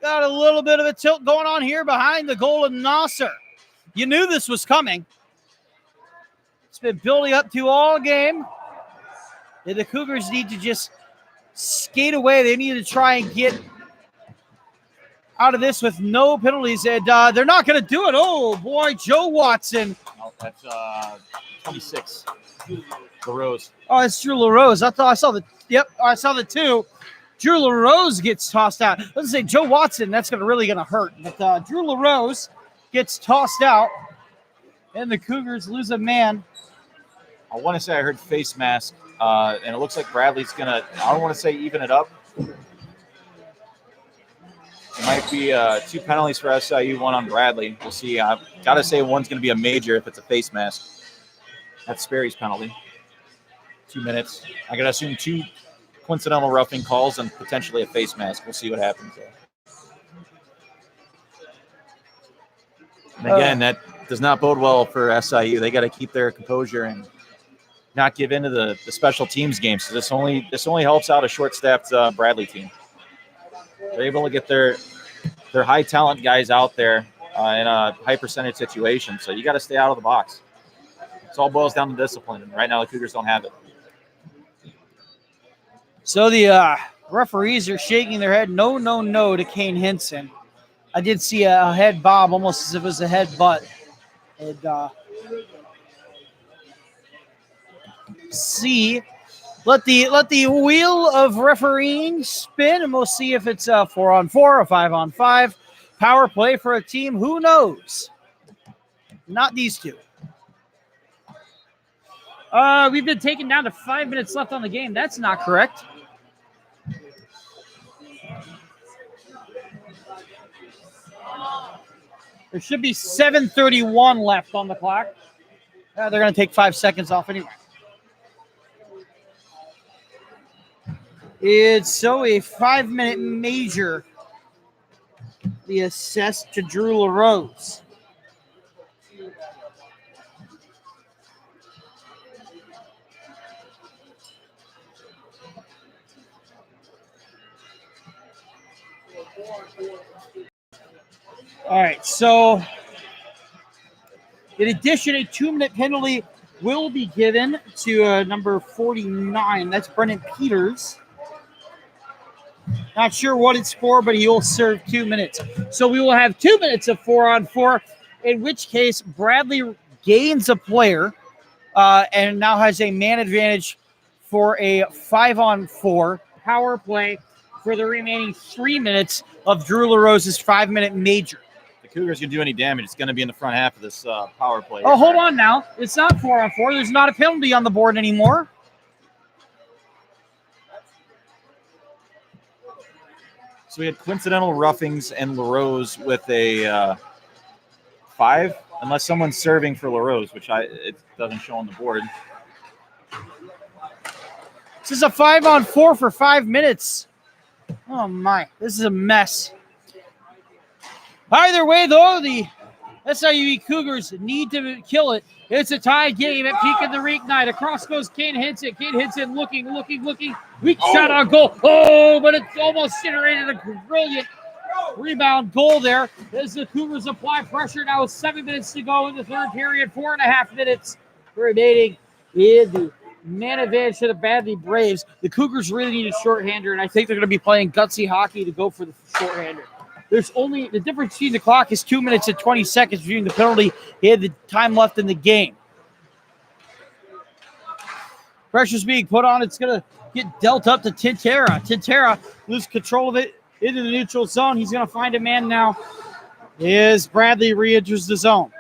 Got a little bit of a tilt going on here behind the goal of Nosser. You knew this was coming. It's been building up to all game. And the Cougars need to just skate away. They need to try and get out of this with no penalties. And they're not going to do it. Oh, boy, Joe Watson. No, that's 26. LaRose. Oh, it's Drew LaRose. I saw the 2. Drew LaRose gets tossed out. Let's say Joe Watson, that's really going to hurt. But Drew LaRose gets tossed out, and the Cougars lose a man. I want to say I heard face mask, and it looks like Bradley's going to, I don't want to say even it up. It might be 2 penalties for SIU, 1 on Bradley. We'll see. I've got to say one's going to be a major if it's a face mask. That's Sperry's penalty. 2 minutes. I got to assume 2 coincidental roughing calls and potentially a face mask. We'll see what happens there. And again, that does not bode well for SIU. They got to keep their composure and not give in to the special teams games. So this only helps out a short-staffed Bradley team. They're able to get their high talent guys out there in a high percentage situation. So you got to stay out of the box. It all boils down to discipline. And right now the Cougars don't have it. So the referees are shaking their head no to Kane Henson. I did see a head bob, almost as if it was a head butt. And let the wheel of refereeing spin, and we'll see if it's a 4-on-4 or 5-on-5 power play for a team. Who knows? Not these two. We've been taken down to 5 minutes left on the game. That's not correct. There should be 7:31 left on the clock. They're going to take 5 seconds off anyway. It's a 5-minute major. The assessed to Drew LaRose. All right, so in addition, a 2-minute penalty will be given to number 49. That's Brennan Peters. Not sure what it's for, but he will serve 2 minutes. So we will have 2 minutes of 4-on-4, in which case Bradley gains a player and now has a man advantage for a 5-on-4 power play for the remaining 3 minutes of Drew LaRose's 5-minute major. Cougars can do any damage, it's going to be in the front half of this power play. Oh, hold on now. It's not 4-on-4. There's not a penalty on the board anymore. So we had coincidental roughings and LaRose with a 5, unless someone's serving for LaRose, which it doesn't show on the board. This is a 5-on-4 for 5 minutes. Oh, my. This is a mess. Either way, though, the SIUE Cougars need to kill it. It's a tie game at Peak of the Rink night. Across goes Kane Hinson. Kane Hinson looking. Weak shot on goal. Oh, but it almost generated a brilliant rebound goal there as the Cougars apply pressure. Now with 7 minutes to go in the third period. 4.5 minutes remaining in the man advantage to the Badly Braves. The Cougars really need a shorthander, and I think they're going to be playing gutsy hockey to go for the shorthander. There's only the difference between the clock is 2 minutes and 20 seconds between the penalty and the time left in the game. Pressure's being put on. It's going to get dealt up to Tintera. Tintera loses control of it into the neutral zone. He's going to find a man now as Bradley re-enters the zone.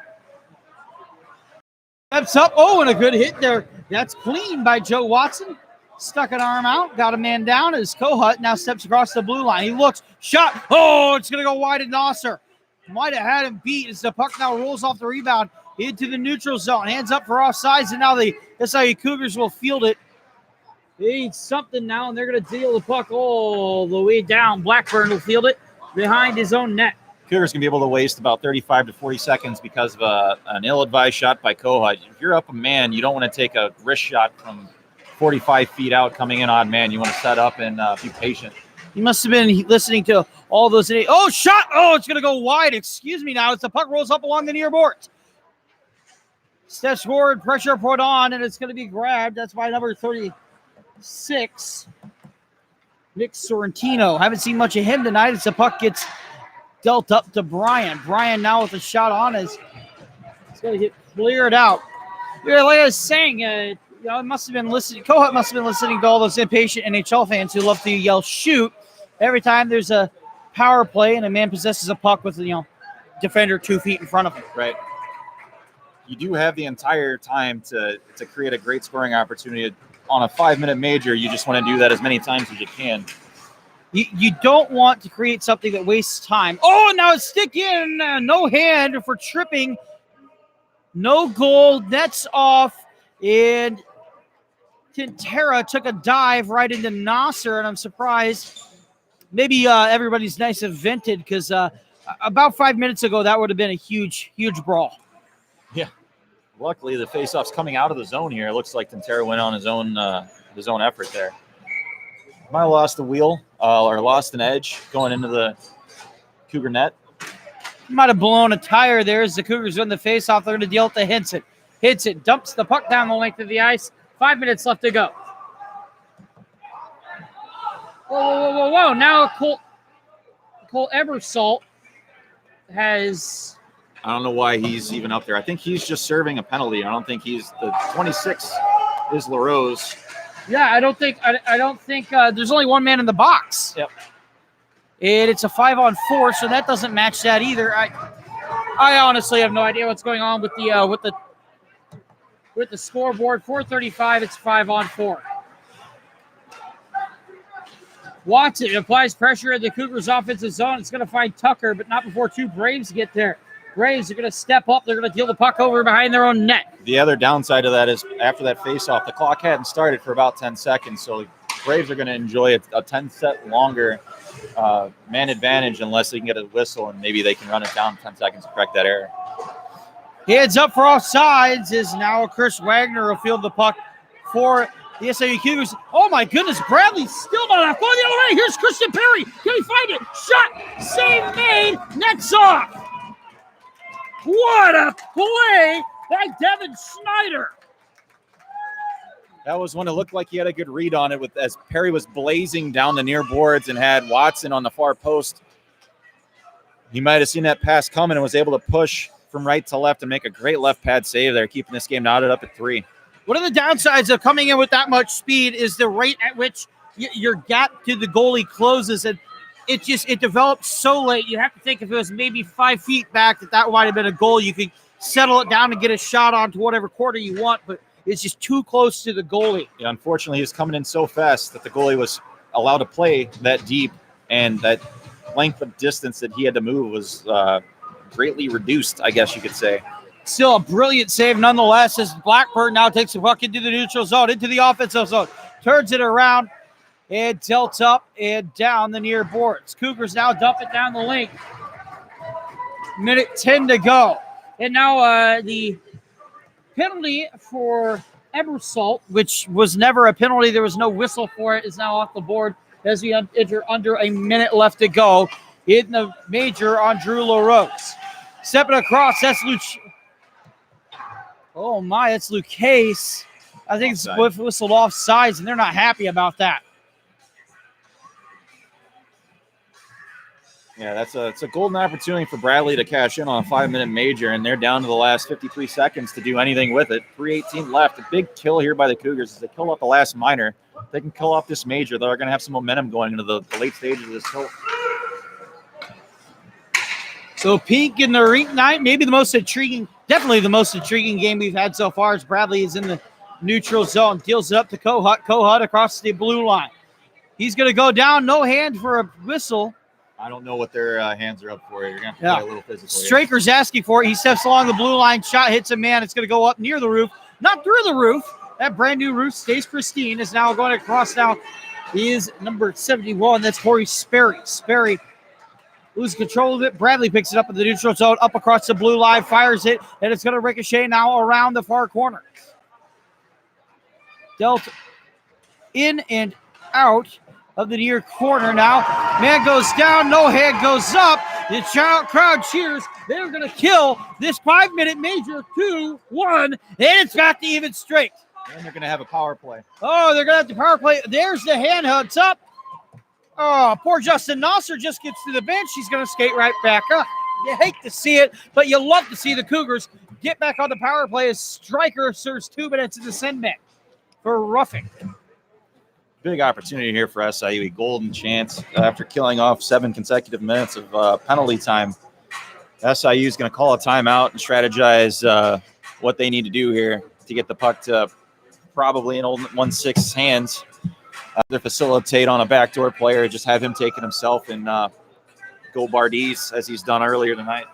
Steps up. Oh, and a good hit there. That's clean by Joe Watson. Stuck an arm out, got a man down as Kohut now steps across the blue line. He looks, shot. Oh, it's going to go wide at Nasser. Might have had him beat as the puck now rolls off the rebound into the neutral zone. Hands up for offsides, and now the SIUE Cougars will field it. They need something now, and they're going to deal the puck all the way down. Blackburn will field it behind his own net. Cougars can be able to waste about 35 to 40 seconds because of an ill-advised shot by Kohut. If you're up a man, you don't want to take a wrist shot from 45 feet out coming in on man. You want to set up and be patient. He must have been listening to all those. Oh, shot. Oh, it's going to go wide. Excuse me now. As the puck rolls up along the near boards. Steps forward, pressure put on, and it's going to be grabbed. That's by number 36, Nick Sorrentino. Haven't seen much of him tonight as the puck gets dealt up to Brian. Brian now with a shot on as it's going to get cleared out. Yeah, like I was saying, it must have been listening. Kohut must have been listening to all those impatient NHL fans who love to yell "shoot" every time there's a power play and a man possesses a puck with defender 2 feet in front of him. Right. You do have the entire time to create a great scoring opportunity on a 5-minute major. You just want to do that as many times as you can. You don't want to create something that wastes time. Oh, now it's stick in. No hand for tripping. No goal. Nets off. And Tintera took a dive right into Nasser, and I'm surprised. Maybe everybody's nice and vented because about 5 minutes ago, that would have been a huge, huge brawl. Yeah. Luckily, the faceoff's coming out of the zone here. It looks like Tintera went on his own effort there. Might have lost the wheel or lost an edge going into the Cougar net. Might have blown a tire there as the Cougars win the faceoff. They're going to deal it to Hinson. Hinson dumps the puck down the length of the ice. 5 minutes left to go. Whoa. Now Cole Ebersalt has... I don't know why he's even up there. I think he's just serving a penalty. I don't think he's the 26 is LaRose. Yeah, I don't think there's only one man in the box. Yep. And it's a 5-on-4, so that doesn't match that either. I honestly have no idea what's going on with the scoreboard. 4:35, it's 5-on-4. Watson applies pressure in the Cougars' offensive zone. It's going to find Tucker, but not before two Braves get there. Braves are going to step up. They're going to deal the puck over behind their own net. The other downside of that is after that face-off, the clock hadn't started for about 10 seconds, so the Braves are going to enjoy a 10-set longer man advantage unless they can get a whistle, and maybe they can run it down 10 seconds to correct that error. Heads up for offsides is now Chris Wagner will field the puck for the SIUE Cougars. Oh, my goodness. Bradley's still not off. Going the other way. Here's Christian Perry. Can he find it? Shot. Save made. Nets off. What a play by Devin Schneider. That was when it looked like he had a good read on it as Perry was blazing down the near boards and had Watson on the far post. He might have seen that pass coming and was able to push from right to left and make a great left pad save there, keeping this game knotted up at 3. One of the downsides of coming in with that much speed is the rate at which your gap to the goalie closes, and it develops so late. You have to think if it was maybe 5 feet back that might have been a goal. You could settle it down and get a shot onto whatever quarter you want, but it's just too close to the goalie. Yeah, unfortunately, he was coming in so fast that the goalie was allowed to play that deep, and that length of distance that he had to move was greatly reduced, I guess you could say. Still a brilliant save nonetheless as Blackburn now takes the puck into the neutral zone, into the offensive zone. turns it around, and tilts up and down the near boards. Cougars now dump it down the lane. Minute 10 to go. And now the penalty for Emersault, which was never a penalty, there was no whistle for it, is now off the board as we enter under a minute left to go in the major on Drew LaRose. Stepping across, that's oh my, it's Lucas. I think it's whistled off sides, and they're not happy about that. Yeah, it's a golden opportunity for Bradley to cash in on a 5-minute major, and they're down to the last 53 seconds to do anything with it. 3:18 left. A big kill here by the Cougars as they kill off the last minor. If they can kill off this major, they're going to have some momentum going into the late stages of this tilt. So Pink in the Rink night, maybe the most intriguing, definitely the most intriguing game we've had so far as Bradley is in the neutral zone. Deals it up to Kohut. Kohut across the blue line. He's going to go down. No hand for a whistle. I don't know what their hands are up for. You're going to have to play a little physical. Straker's asking for it. He steps along the blue line. Shot hits a man. It's going to go up near the roof. Not through the roof. That brand new roof stays pristine. Is now going across now. He is number 71. That's Corey Sperry. Sperry loses control of it. Bradley picks it up in the neutral zone. Up across the blue line. Fires it. And it's going to ricochet now around the far corner. Dealt in and out of the near corner now. Man goes down, no hand goes up. The crowd cheers. They're going to kill this 5-minute major 2-1, and it's back to even straight. And they're going to have a power play. Oh, they're going to have the power play. There's the hand hugs up. Oh, poor Justin Nasser just gets to the bench. He's going to skate right back up. You hate to see it, but you love to see the Cougars get back on the power play as Stryker serves 2 minutes in the send back for roughing. Big opportunity here for SIUE. Golden chance after killing off 7 consecutive minutes of penalty time. SIU is going to call a timeout and strategize what they need to do here to get the puck to probably an old 1-6 hands. Either facilitate on a backdoor player, just have him take it himself and go Bardise as he's done earlier tonight.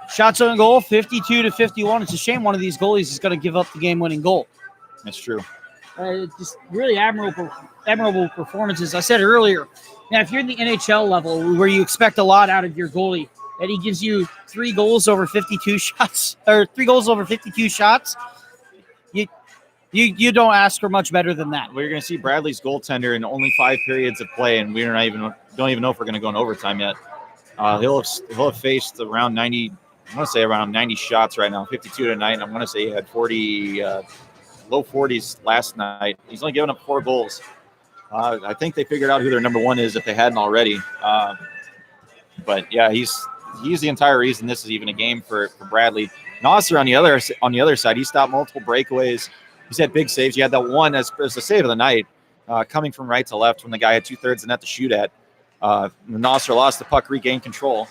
Shots on goal, 52-51. It's a shame one of these goalies is going to give up the game-winning goal. That's true. Just really admirable performances. I said earlier, now if you're in the NHL level where you expect a lot out of your goalie, and he gives you 3 goals over 52 shots, or 3 goals over 52 shots, you don't ask for much better than that. We're going to see Bradley's goaltender in only 5 periods of play, and don't even know if we're going to go in overtime yet. He'll have faced around 90. I'm going to say around 90 shots right now, 52 tonight. And I'm going to say he had 40. Low 40s last night. He's only given up 4 goals. I think they figured out who their number 1 is if they hadn't already. But yeah, he's the entire reason this is even a game for Bradley. Nasser on the other side, he stopped multiple breakaways. He's had big saves. He had that one as the save of the night, coming from right to left when the guy had 2/3 the net to shoot at. Nasser lost the puck, regained control.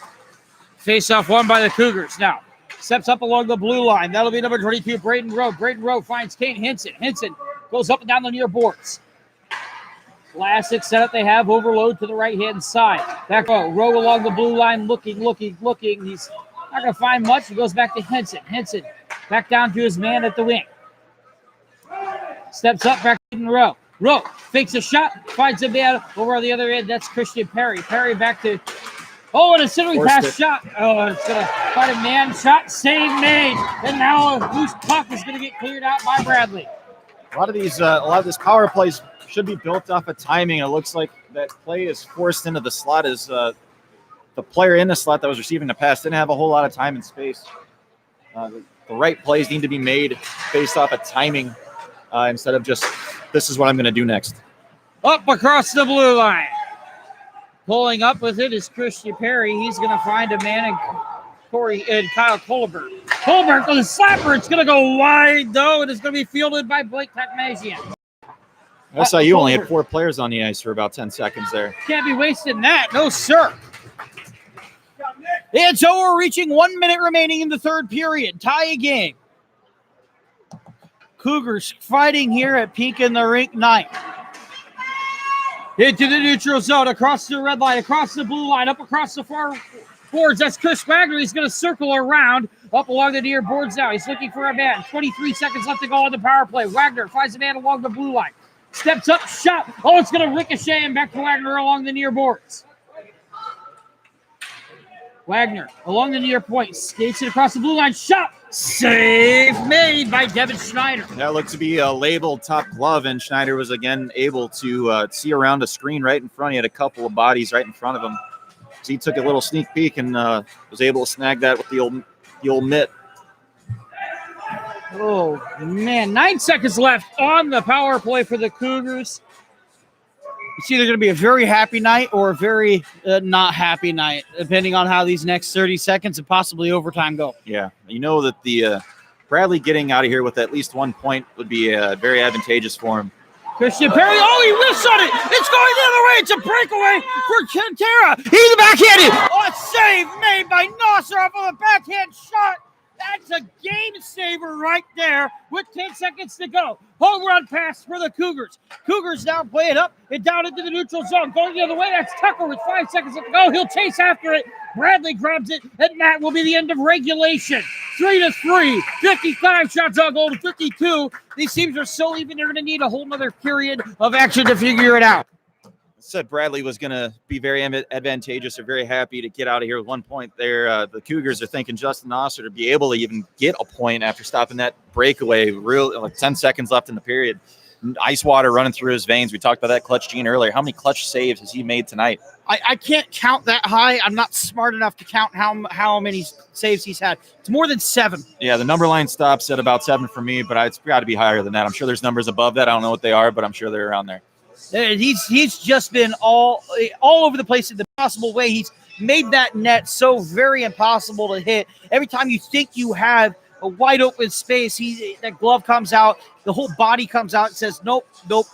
Face off won by the Cougars now. Steps up along the blue line. That'll be number 22, Braden Rowe. Braden Rowe finds Kane Henson. Henson goes up and down the near boards. Classic setup they have. Overload to the right-hand side. Back row. Rowe along the blue line, looking. He's not going to find much. He goes back to Henson. Henson back down to his man at the wing. Steps up, back to Rowe. Rowe fakes a shot, finds a man over on the other end. That's Christian Perry. Perry back to... Oh, and a centering pass shot. Oh, it's going to find a man shot. Save made. And now a loose puck is going to get cleared out by Bradley. A lot of this power plays should be built off of timing. It looks like that play is forced into the slot as the player in the slot that was receiving the pass didn't have a whole lot of time and space. The right plays need to be made based off of timing instead of just, this is what I'm going to do next. Up across the blue line. Pulling up with it is Christian Perry. He's going to find a man in Kyle Colbert. Colbert with a slapper. It's going to go wide, though, and it's going to be fielded by Blake Takmazian. SIU only had 4 players on the ice for about 10 seconds there. Can't be wasting that. No, sir. And so we're reaching 1 minute remaining in the third period. Tie a game. Cougars fighting here at Peak in the Rink 9. Into the neutral zone, across the red line, across the blue line, up across the far boards. That's Chris Wagner. He's going to circle around up along the near boards now. He's looking for a man. 23 seconds left to go on the power play. Wagner finds a man along the blue line. Steps up, shot. Oh, it's going to ricochet him back to Wagner along the near boards. Wagner along the near point. Skates it across the blue line. Shot. Save made by Devin Schneider. That looked to be a labeled top glove, and Schneider was again able to see around a screen right in front. He had a couple of bodies right in front of him. So he took a little sneak peek and was able to snag that with the old mitt. Oh, man. 9 seconds left on the power play for the Cougars. It's either going to be a very happy night or a very not happy night, depending on how these next 30 seconds and possibly overtime go. Yeah. You know that the Bradley getting out of here with at least 1 point would be very advantageous for him. Christian Perry, he whiffs on it. It's going the other way. It's a breakaway for Quintera. He's backhanded. Oh, a save made by Nasser off of a backhand shot. That's a game saver right there with 10 seconds to go. Home run pass for the Cougars. Cougars now play it up and down into the neutral zone. Going the other way, that's Tucker with 5 seconds left to go. He'll chase after it. Bradley grabs it, and that will be the end of regulation. 3-3, 55 shots on goal to 52. These teams are so even, they're going to need a whole nother period of action to figure it out. Said Bradley was going to be very advantageous or very happy to get out of here with 1 point there. The Cougars are thinking Justin Nasser to be able to even get a point after stopping that breakaway. Like 10 seconds left in the period. Ice water running through his veins. We talked about that Clutch Gene earlier. How many clutch saves has he made tonight? I can't count that high. I'm not smart enough to count how many saves he's had. It's more than 7. Yeah, the number line stops at about 7 for me, but it's got to be higher than that. I'm sure there's numbers above that. I don't know what they are, but I'm sure they're around there. He's just been all over the place in the possible way. He's made that net so very impossible to hit. Every time you think you have a wide open space, that glove comes out, the whole body comes out and says, nope. Yep.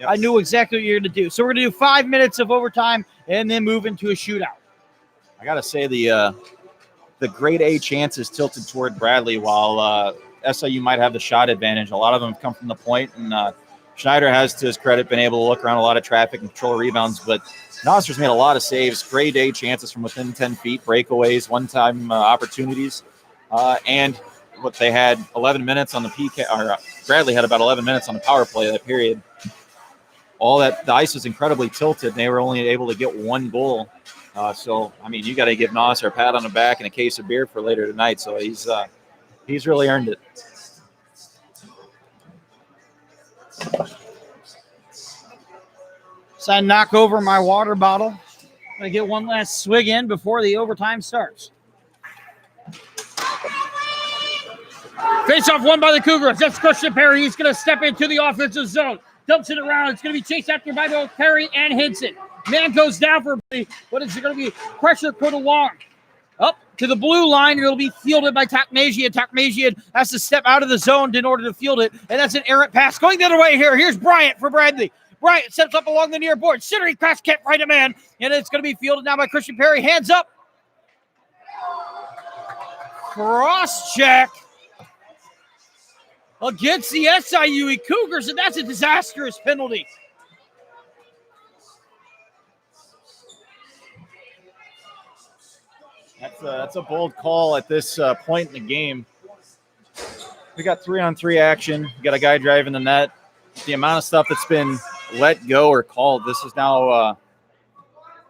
I knew exactly what you're going to do. So we're going to do 5 minutes of overtime and then move into a shootout. I got to say the grade A chances tilted toward Bradley, while SIU might have the shot advantage. A lot of them have come from the point, and Schneider has, to his credit, been able to look around a lot of traffic and control rebounds, but Nasser's made a lot of saves, grade A chances from within 10 feet, breakaways, one-time opportunities, and what they had 11 minutes on the PK, or Bradley had about 11 minutes on the power play that period. All that, the ice was incredibly tilted, and they were only able to get 1 goal. So, I mean, you got to give Nasser a pat on the back and a case of beer for later tonight. So he's really earned it. So I knock over my water bottle. I'm going to get one last swig in before the overtime starts. Face off won by the Cougars. That's Christian Perry. He's going to step into the offensive zone. Dumps it around. It's going to be chased after by both Perry and Hinson. Man goes down for what is it going to be? Pressure put along. Up to the blue line. It'll be fielded by Takmazian. Takmazian has to step out of the zone in order to field it. And that's an errant pass. Going the other way here. Here's Bryant for Bradley. Bryant steps up along the near board. Centering pass can't find a man. And it's going to be fielded now by Christian Perry. Hands up. Cross check against the SIUE Cougars, and that's a disastrous penalty. That's a bold call at this point in the game. We got 3-on-3 action. We got a guy driving the net. The amount of stuff that's been let go or called, this is now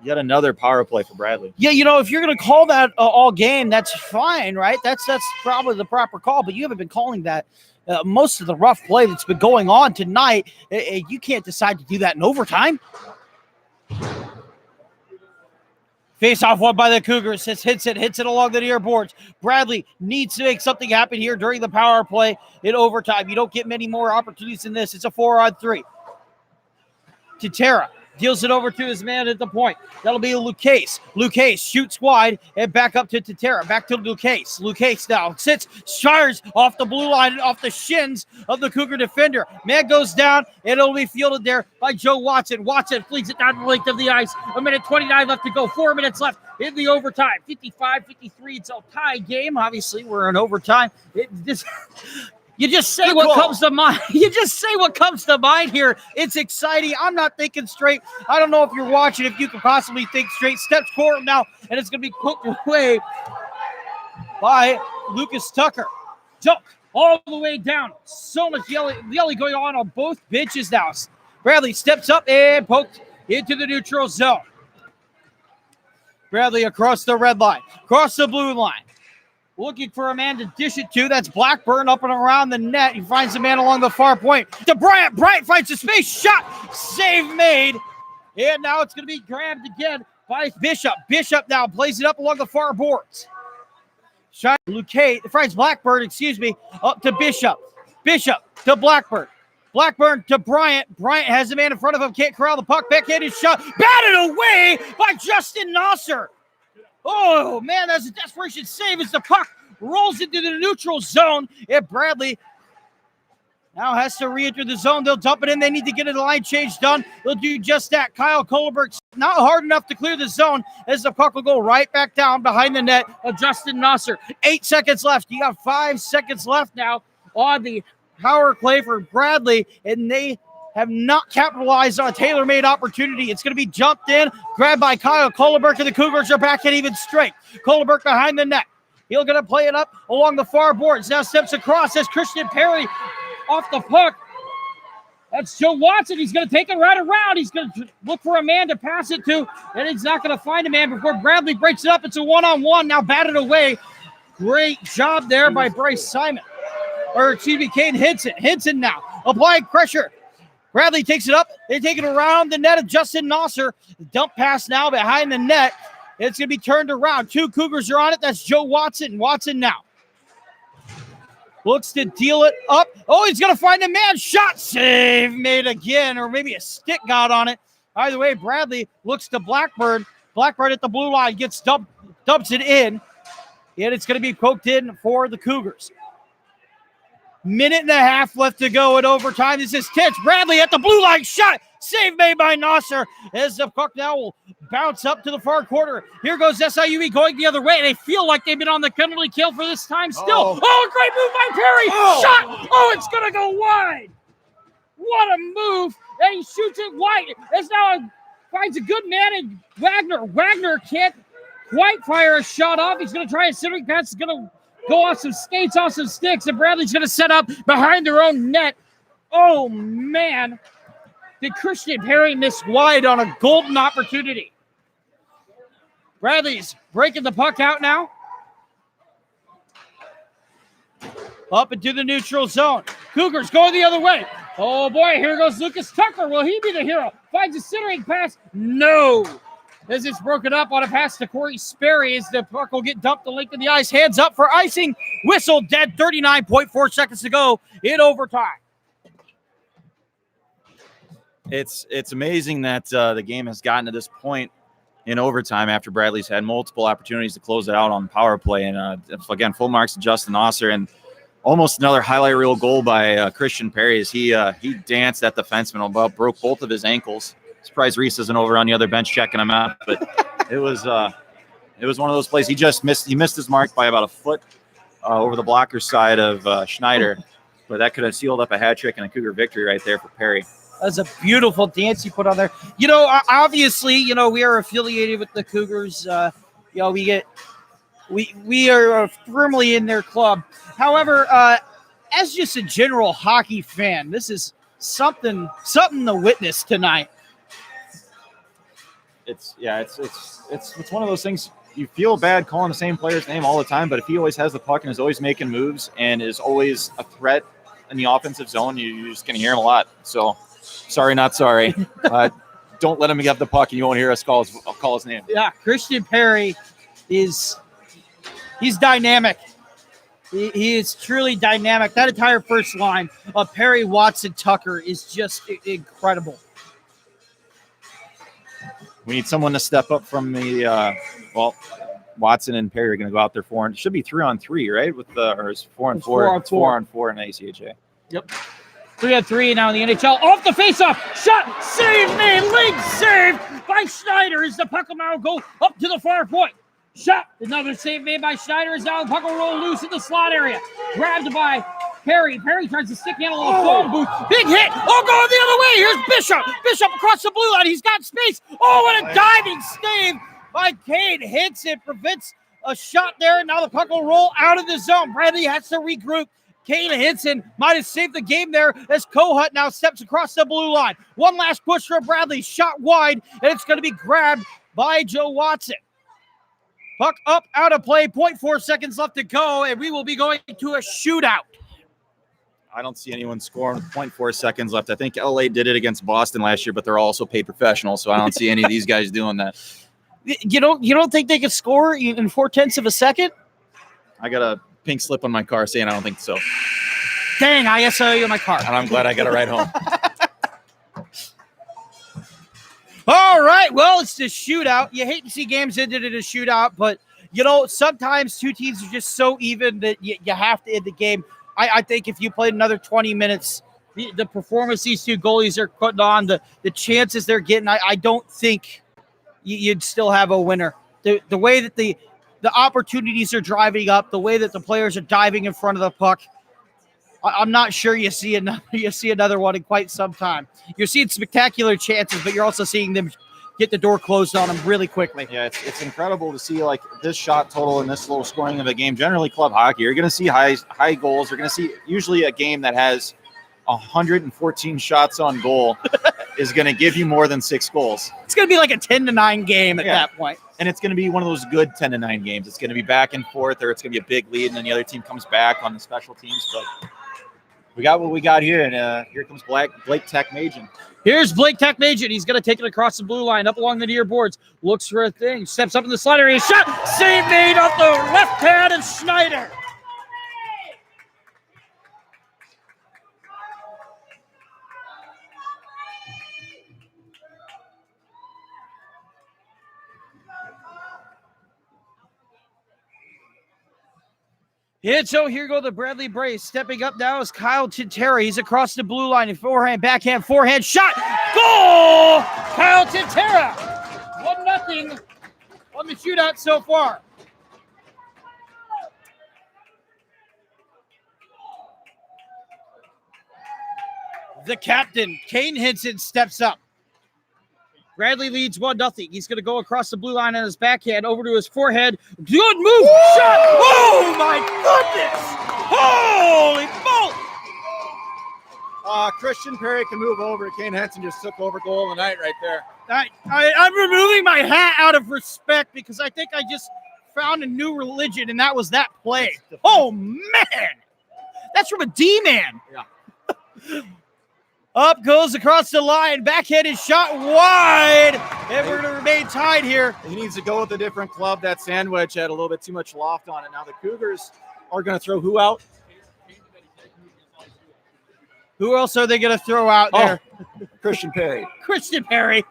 yet another power play for Bradley. Yeah, if you're going to call that all game, that's fine, right? That's probably the proper call, but you haven't been calling that. Most of the rough play that's been going on tonight, you can't decide to do that in overtime. Face off one by the Cougars. Hits it along the near boards. Bradley needs to make something happen here during the power play in overtime. You don't get many more opportunities than this. It's a 4-on-3. Quintera deals it over to his man at the point. That'll be Lucas. Lucas shoots wide and back up to Quintera. Back to Lucas. Lucas now sits, fires off the blue line, off the shins of the Cougar defender. Man goes down, and it'll be fielded there by Joe Watson. Watson flees it down the length of the ice. 1:29 left to go. 4 minutes left in the overtime. 55-53. It's a tie game. Obviously, we're in overtime. You just say what comes to mind. You just say what comes to mind here. It's exciting. I'm not thinking straight. I don't know if you're watching, if you could possibly think straight. Steps forward now, and it's going to be poked away by Lucas Tucker. Jump all the way down. So much yelling going on both benches now. Bradley steps up and poked into the neutral zone. Bradley across the red line, across the blue line. Looking for a man to dish it to. That's Blackburn up and around the net. He finds a man along the far point. To Bryant. Bryant finds a space. Shot. Save made. And now it's going to be grabbed again by Bishop. Bishop now plays it up along the far boards. Shot. Luque finds Blackburn, up to Bishop. Bishop to Blackburn. Blackburn to Bryant. Bryant has a man in front of him. Can't corral the puck. Backhanded shot. Batted away by Justin Nosser. Oh, man, that's a desperation save as the puck rolls into the neutral zone. And Bradley now has to re-enter the zone. They'll dump it in. They need to get a line change done. They'll do just that. Kyle Kohlenberg not hard enough to clear the zone as the puck will go right back down behind the net of Justin Nosser. 8 seconds left. You got 5 seconds left now on the power play for Bradley, and they have not capitalized on a tailor-made opportunity. It's going to be jumped in, grabbed by Kyle Kohlenberg, and the Cougars are back at even strength. Kohlenberg behind the net. He's going to play it up along the far boards. Now steps across as Christian Perry off the puck. That's Joe Watson. He's going to take it right around. He's going to look for a man to pass it to, and he's not going to find a man before Bradley breaks it up. It's a one-on-one, now batted away. Great job there by Bryce Simon. Kane Hinson. Hinson now applying pressure. Bradley takes it up. They take it around the net of Justin Nosser. Dump pass now behind the net. It's going to be turned around. 2 Cougars are on it. That's Joe Watson. Watson now looks to deal it up. Oh, he's going to find a man. Shot save made again, or maybe a stick got on it. Either way, Bradley looks to Blackburn. Blackburn at the blue line dumps it in. And it's going to be poked in for the Cougars. 1.5 minutes left to go in overtime. This is Titch. Bradley at the blue line. Shot. Save made by Nosser as the puck now will bounce up to the far corner. Here goes SIUE going the other way. They feel like they've been on the penalty kill for this time still. Oh, great move by Perry. Shot. Oh, it's going to go wide. What a move. And he shoots it wide. As now finds a good man in Wagner. Wagner can't quite fire a shot off. He's going to try a centering pass. It's going to go off some skates, off some sticks, and Bradley's going to set up behind their own net. Oh, man. Did Christian Perry miss wide on a golden opportunity? Bradley's breaking the puck out now. Up into the neutral zone. Cougars going the other way. Oh, boy, here goes Lucas Tucker. Will he be the hero? Finds a centering pass. No. As it's broken up on a pass to Corey Sperry as the puck will get dumped the length of the ice. Hands up for icing. Whistle dead. 39.4 seconds to go in overtime. It's amazing that the game has gotten to this point in overtime after Bradley's had multiple opportunities to close it out on power play. And again, full marks to Justin Nosser, and almost another highlight reel goal by Christian Perry as he danced at the defenseman, about broke both of his ankles. Surprised Reese isn't over on the other bench checking him out, but it was one of those plays. He missed his mark by about a foot over the blocker side of Schneider, but that could have sealed up a hat trick and a Cougar victory right there for Perry. That's a beautiful dance you put on there. Obviously, we are affiliated with the Cougars. We are firmly in their club. However, as just a general hockey fan, this is something to witness tonight. It's one of those things. You feel bad calling the same player's name all the time, but if he always has the puck and is always making moves and is always a threat in the offensive zone, you're just going to hear him a lot. So, sorry, not sorry. Don't let him get the puck, and you won't hear us call his name. Yeah, Christian Perry he's dynamic. He is truly dynamic. That entire first line of Perry, Watson, Tucker is just incredible. We need someone to step up from the Watson and Perry are going to go out there it should be 3-on-3, right? Or is 4-on-4? 4-on-4 in the ACHA. Yep. 3-on-3 now in the NHL. Off the faceoff. Shot. Save made. Leg saved by Schneider as the puck will now go up to the far point. Shot. Another save made by Schneider as now the puck will roll loose in the slot area. Grabbed by Perry tries to stick handle on the phone booth. Big hit. Oh, going the other way. Here's Bishop. Bishop across the blue line. He's got space. Oh, what a diving save by Cade. Hits it, prevents a shot there. Now the puck will roll out of the zone. Bradley has to regroup. Cade Hinson might have saved the game there as Kohut now steps across the blue line. One last push for Bradley. Shot wide, and it's going to be grabbed by Joe Watson. Puck up, out of play. 0.4 seconds left to go, and we will be going to a shootout. I don't see anyone scoring with 0.4 seconds left. I think LA did it against Boston last year, but they're also paid professionals, so I don't see any of these guys doing that. You don't think they could score in 0.4 of a second? I got a pink slip on my car saying I don't think so. Dang, I saw you in my car. And I'm glad I got it right home. All right, well, it's the shootout. You hate to see games ended in a shootout, but, sometimes two teams are just so even that you have to end the game. I think if you played another 20 minutes, the performance these two goalies are putting on, the chances they're getting, I don't think you'd still have a winner. The way that the opportunities are driving up, the way that the players are diving in front of the puck, I'm not sure you see another one in quite some time. You're seeing spectacular chances, but you're also seeing them get the door closed on them really quickly. Yeah, it's incredible to see like this shot total and this low scoring of a game. Generally, club hockey, you're going to see high goals. You're going to see usually a game that has 114 shots on goal is going to give you more than 6 goals. It's going to be like a 10-9 game at that point. And it's going to be one of those good 10-9 games. It's going to be back and forth, or it's going to be a big lead, and then the other team comes back on the special teams. But we got what we got here, and here comes Blake Techmagian. Here's Blake Techmagian. He's going to take it across the blue line, up along the near boards. Looks for a thing. Steps up in the slot area. Shot! Save made off the left pad of Schneider. So here go the Bradley Braves. Stepping up now is Kyle Tintera. He's across the blue line. Backhand, forehand, shot. Goal! Kyle Tintera. 1-0 on the shootout so far. The captain, Kane Hinson, steps up. Bradley leads 1-0. He's going to go across the blue line on his backhand over to his forehead. Good move. Woo! Shot. Oh, my goodness. Holy moly. Christian Perry can move over. Kane Henson just took over goal of the night right there. I'm removing my hat out of respect because I think I just found a new religion, and that was that play. Oh, man. That's from a D-man. Yeah. Up goes across the line. Backhanded shot wide. And we're going to remain tied here. He needs to go with a different club. That sandwich had a little bit too much loft on it. Now the Cougars are going to throw who out? Who else are they going to throw out there? Christian Perry. Christian Perry.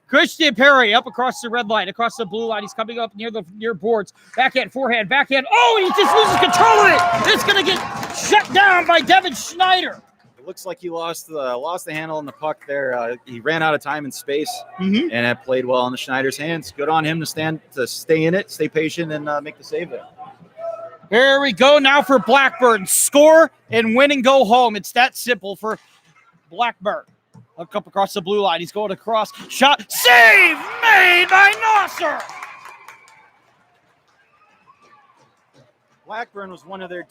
Christian Perry up across the red line, across the blue line. He's coming up near boards. Backhand, forehand, backhand. Oh, and he just loses control of it. It's going to get shut down by Devin Schneider. Looks like he lost the handle on the puck there. He ran out of time and space, and it played well in the Schneider's hands. Good on him to stay in it, stay patient, and make the save there. Here we go now for Blackburn. Score and win and go home. It's that simple for Blackburn. Look up across the blue line. He's going across. Shot. Save made by Nasser. Blackburn was one of their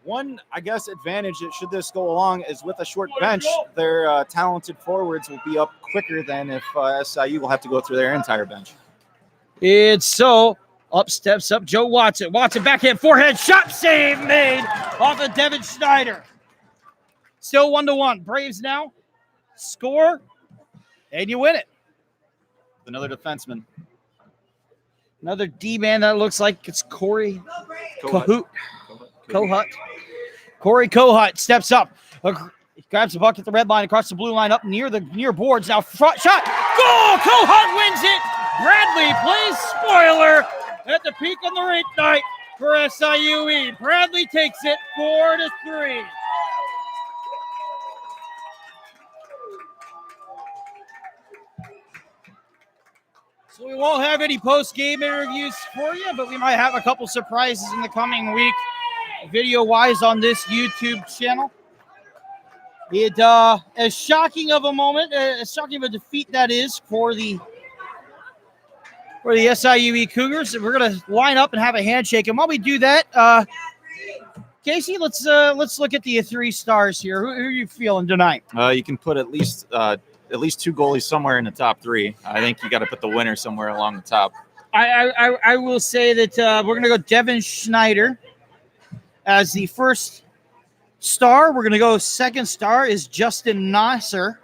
one, I guess, advantage that should this go along is with a short bench, their talented forwards will be up quicker than if SIU will have to go through their entire bench. It's so. Up steps up Joe Watson. Watson backhand, forehand, shot, save made off of Devin Schneider. Still 1-1. Braves now score, and you win it. Another defenseman. Another D-man that looks like it's Corey Kohut. Corey Kohut steps up. He grabs the puck at the red line, across the blue line, up near boards. Now front shot. Goal! Kohut wins it. Bradley plays spoiler at the peak on the rink night for SIUE. Bradley takes it 4-3. So we won't have any post-game interviews for you, but we might have a couple surprises in the coming week. video-wise on this YouTube channel. It as shocking of a moment, as shocking of a defeat that is for the SIUE Cougars. We're gonna line up and have a handshake, and while we do that, Casey, let's look at the 3 stars here. Who are you feeling tonight? You can put at least 2 goalies somewhere in the top 3. I think you got to put the winner somewhere along the top. I will say that we're gonna go Devin Schneider as the first star. We're gonna go second star is Justin Nasser.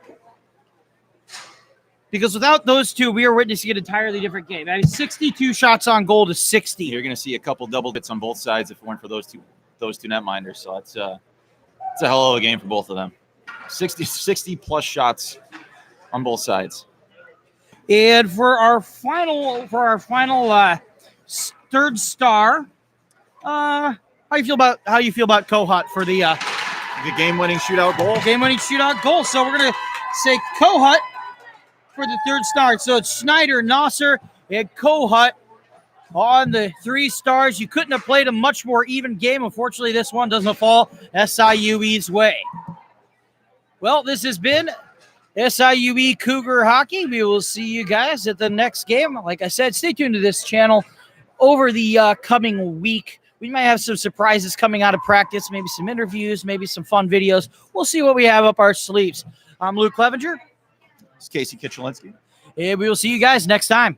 Because without those two, we are witnessing an entirely different game. That is 62 shots on goal to 60. You're going to see a couple double hits on both sides if it weren't for those two netminders. So it's a hell of a game for both of them. 60 plus shots on both sides. And for our final third star, how you feel about Kohut for the game-winning shootout goal? Game-winning shootout goal. So we're gonna say Kohut for the third star. So it's Schneider, Nasser, and Kohut on the 3 stars. You couldn't have played a much more even game. Unfortunately, this one doesn't fall SIUE's way. Well, this has been SIUE Cougar Hockey. We will see you guys at the next game. Like I said, stay tuned to this channel over the coming week. We might have some surprises coming out of practice, maybe some interviews, maybe some fun videos. We'll see what we have up our sleeves. I'm Luke Clevenger. It's Casey Kitchelinski. And we will see you guys next time.